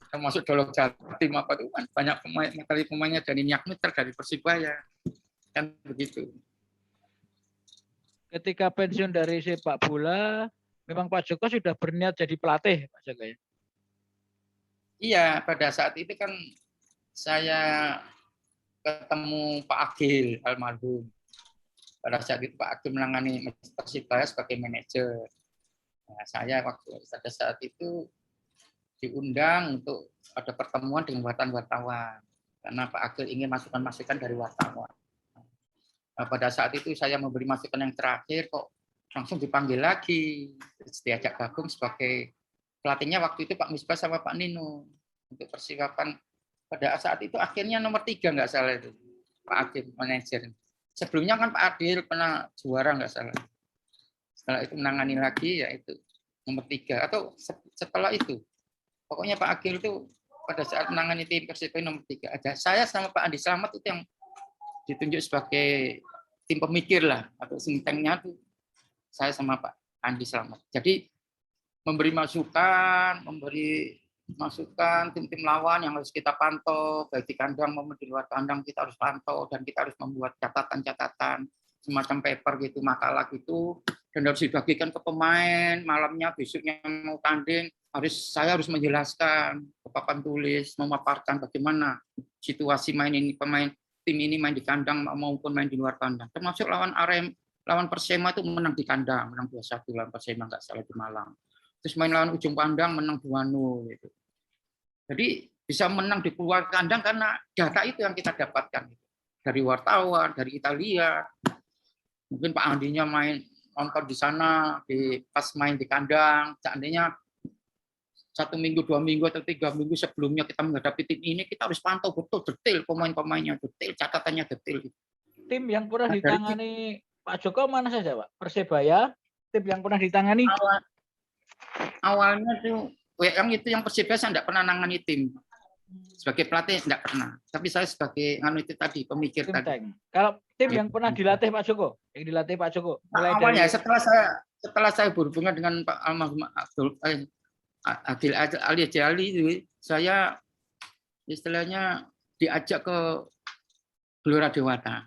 Termasuk Dolok Jatim apa itu kan banyak pemain kali pemainnya dari Niak Mitra dari Persibaya. Kan begitu. Ketika pensiun dari sepak bola, memang Pak Joko sudah berniat jadi pelatih, Pak Joko ya? Iya, pada saat itu kan saya ketemu Pak Agil almarhum. Pada saat itu Pak Agil menangani Persibaya sebagai manajer. Nah, saya waktu pada saat itu diundang untuk ada pertemuan dengan wartawan karena Pak Agil ingin masukan-masukan dari wartawan. Nah, pada saat itu saya memberi masukan yang terakhir kok langsung dipanggil lagi, diajak gabung sebagai pelatihnya waktu itu Pak Misbah sama Pak Nino untuk persiapan pada saat itu akhirnya nomor 3 nggak salah itu Pak Agil manajer. Sebelumnya kan Pak Adil pernah juara nggak salah. Setelah itu menangani lagi yaitu nomor 3 atau setelah itu pokoknya Pak Agil itu pada saat menangani tim Persibaya nomor 3 ada saya sama Pak Andi Slamet itu yang ditunjuk sebagai tim pemikir lah atau think tank-nya tuh saya sama Pak Andi Slamet. Jadi memberi masukan tim-tim lawan yang harus kita pantau, baik di kandang maupun di luar kandang kita harus pantau dan kita harus membuat catatan-catatan semacam paper gitu, makalah gitu dan harus dibagikan ke pemain malamnya besoknya mau tanding saya harus menjelaskan ke papan tulis memaparkan bagaimana situasi main ini pemain tim ini main di kandang maupun main di luar kandang termasuk lawan Persema itu menang di kandang menang 2-1 lawan Persema nggak salah di Malang. Terus main lawan Ujung Pandang menang 2-0 gitu. Jadi bisa menang di luar kandang karena data itu yang kita dapatkan dari wartawan, dari Italia. Mungkin Pak Andinya nonton di sana pas main di kandang. Seandainya 1 minggu, 2 minggu atau 3 minggu sebelumnya kita menghadapi tim ini kita harus pantau betul detail pemain-pemainnya detail, catatannya detail. Tim yang pernah ditangani Pak Joko mana saja, Pak? Persebaya, tim yang pernah ditangani? awalnya tuh yang itu yang Persibaya saya enggak pernah nangani tim. Sebagai pelatih enggak pernah. Tapi saya sebagai itu tadi, pemikir Tim tadi. tank. Kalau tim yang pernah dilatih Pak Joko, yang dilatih Pak Joko, mulai Awalnya dari setelah saya berhubungan dengan Pak almarhum Adil Ali Jali itu, saya istilahnya diajak ke Gelora Dewata.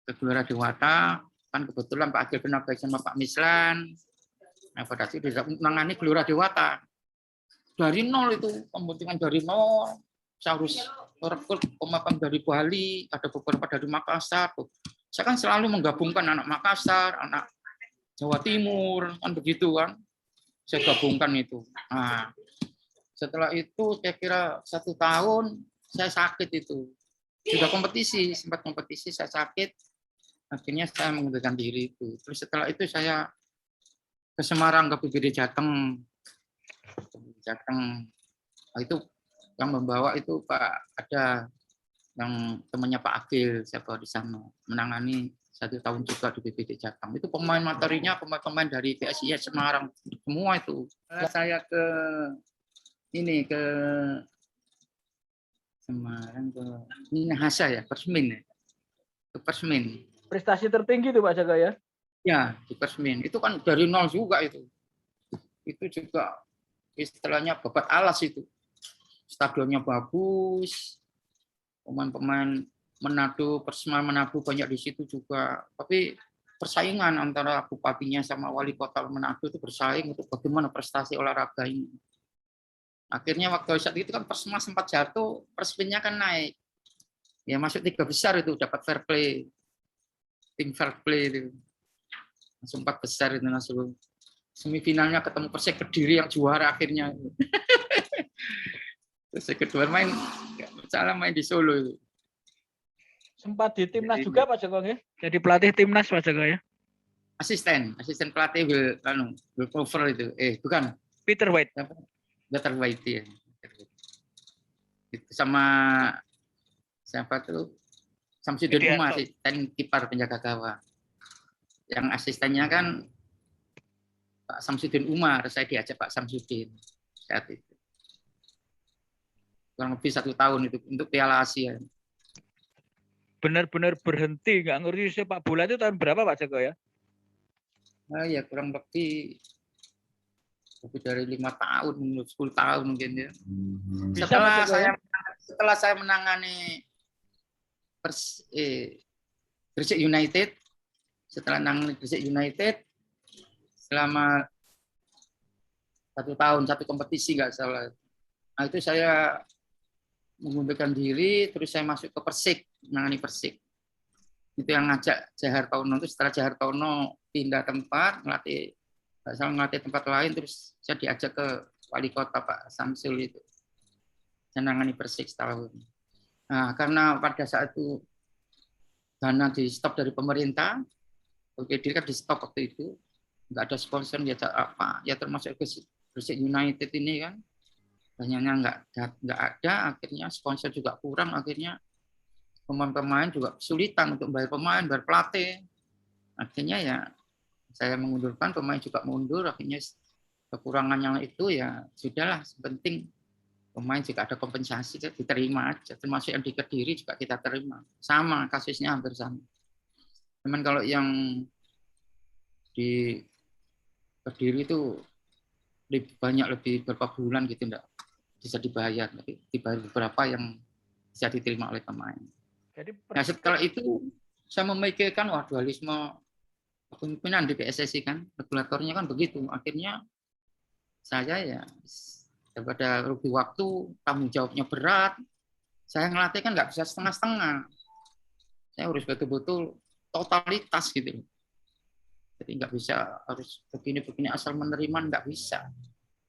Ke Gelora Dewata, kan kebetulan Pak Agil kenal baik sama Pak Mislan. Nah, pada saat itu menangani Gelora Dewata. Dari nol itu, pembentukan dari nol. Saya harus merekrut pemain dari Bali, ada beberapa dari Makassar. Saya kan selalu menggabungkan anak Makassar, anak Jawa Timur, kan begitu kan. Saya gabungkan itu. Nah, setelah itu kira-kira 1 tahun saya sakit itu. Sudah kompetisi, sempat kompetisi saya sakit. Akhirnya saya mengundurkan diri itu. Terus setelah itu saya ke Semarang, ke PBD Jateng. Nah, itu yang membawa itu ada yang temannya Pak Agil, saya bawa di sana menangani 1 tahun juga di BPD Jateng. Itu pemain materinya pemain dari PSIS Semarang semua itu. Saya ke Semarang ke Minahasa ya, Persmin ya. Ke Persmin. prestasi tertinggi tuh Pak Joko ya. Ya, di Persmin. Itu kan dari nol juga itu. Itu juga istilahnya babat alas itu. Stadionnya bagus. Pemain-pemain Manado, Persema Manado banyak di situ juga. Tapi persaingan antara bupatinya sama wali kota Manado itu bersaing untuk bagaimana prestasi olahraga ini. Akhirnya waktu saat itu kan Persema sempat jatuh, Persminnya kan naik. Ya masuk 3 besar itu, dapat fair play. Tim fair play itu. Langsung 4 besar itu langsung. Semifinalnya ketemu Persik Kediri yang juara akhirnya. Terus kedua main di Solo itu. Sempat di timnas juga Pak Joko ya. Jadi pelatih timnas Pak Joko ya. Asisten pelatih Will Clover itu. Bukan. Peter White. Peter White ya. Itu sama siapa tuh? Samsudin Umar, asisten kiper penjaga gawang. Yang asistennya kan Pak Samsudin Umar, saya diajak Pak Samsudin saat itu. Kurang lebih 1 tahun itu untuk Piala Asia. Benar-benar berhenti, nggak ngerti sepak bola itu tahun berapa Pak Joko ya? Ya kurang lebih dari 5 tahun, 10 tahun mungkin ya. Setelah saya menangani Gresik United, selama 1 tahun, 1 kompetisi nggak salah. Nah itu saya mengundurkan diri, terus saya masuk ke Persik, menangani Persik. Itu yang ngajak Jahar Tono, itu setelah Jahar Tono pindah tempat, ngelatih tempat lain, terus saya diajak ke wali kota Pak Samsul itu. Saya menangani Persik setahun. Nah, karena pada saat itu dana di stop dari pemerintah, oke, dia kan di stop waktu itu, nggak ada sponsor, ya termasuk Gresik United ini kan. Banyaknya nggak ada, akhirnya sponsor juga kurang, akhirnya pemain-pemain juga kesulitan untuk bayar pemain, bayar pelatih. Akhirnya ya saya mengundurkan, pemain juga mundur, akhirnya kekurangannya itu ya sudahlah, penting pemain jika ada kompensasi diterima aja, termasuk yang di Kediri juga kita terima. Sama kasusnya hampir sama. Cuman kalau yang di Kediri itu lebih berapa bulan gitu enggak bisa dibayar, tapi dibayar beberapa yang bisa diterima oleh pemain. Jadi nah setelah itu saya memikirkan dualisme kepemimpinan di PSSI kan, regulatornya kan begitu. Akhirnya saya ya daripada rugi waktu, tanggung jawabnya berat, saya ngelatih kan nggak bisa setengah-setengah. Saya harus betul-betul totalitas gitu. Jadi nggak bisa harus begini-begini asal menerima, nggak bisa.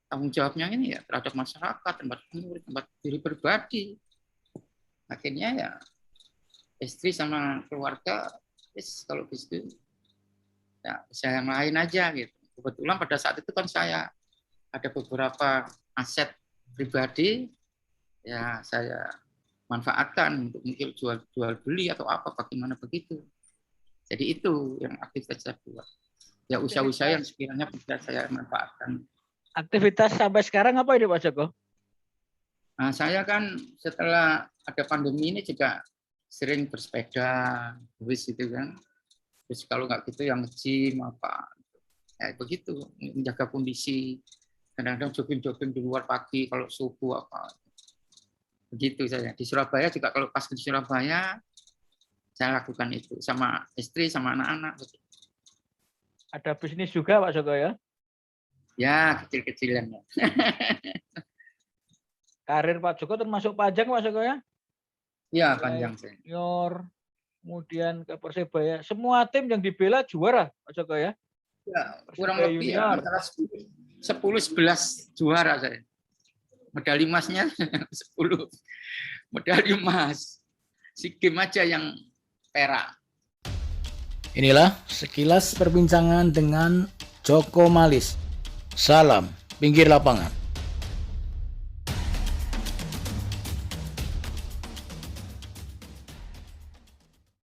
Tanggung jawabnya ini ya terhadap masyarakat, tempat murid, tempat diri pribadi. Akhirnya ya istri sama keluarga, kalau gitu ya saya yang lain aja gitu. Kebetulan pada saat itu kan saya ada beberapa aset pribadi, ya saya manfaatkan untuk mungkin jual beli atau apa, bagaimana begitu. Jadi itu yang aktivitas saya buat. Ya usaha-usaha yang sekiranya bisa saya manfaatkan. Aktivitas sampai sekarang apa ini Pak Joko? Nah, saya kan setelah ada pandemi ini juga sering bersepeda, wis itu kan. Terus kalau nggak gitu yang gym apa, ya begitu, menjaga kondisi. Kadang-kadang jogging-jogging di luar pagi kalau subuh apa. Begitu saya. Di Surabaya juga kalau pas di Surabaya, saya lakukan itu sama istri, sama anak-anak. Ada bisnis juga Pak Joko ya? Ya, kecil-kecilan. Ya. Karir Pak Joko termasuk panjang Pak Joko ya? Ya, panjang saya. Senior, kemudian ke Persebaya. Semua tim yang dibela juara Pak Joko ya? Ya, kurang Persebaya lebih ya, Junior. antara 10-11 juara saya. Medali emasnya 10. Medali emas. SEA Games aja yang perak. Inilah sekilas perbincangan dengan Joko Malis. Salam pinggir lapangan.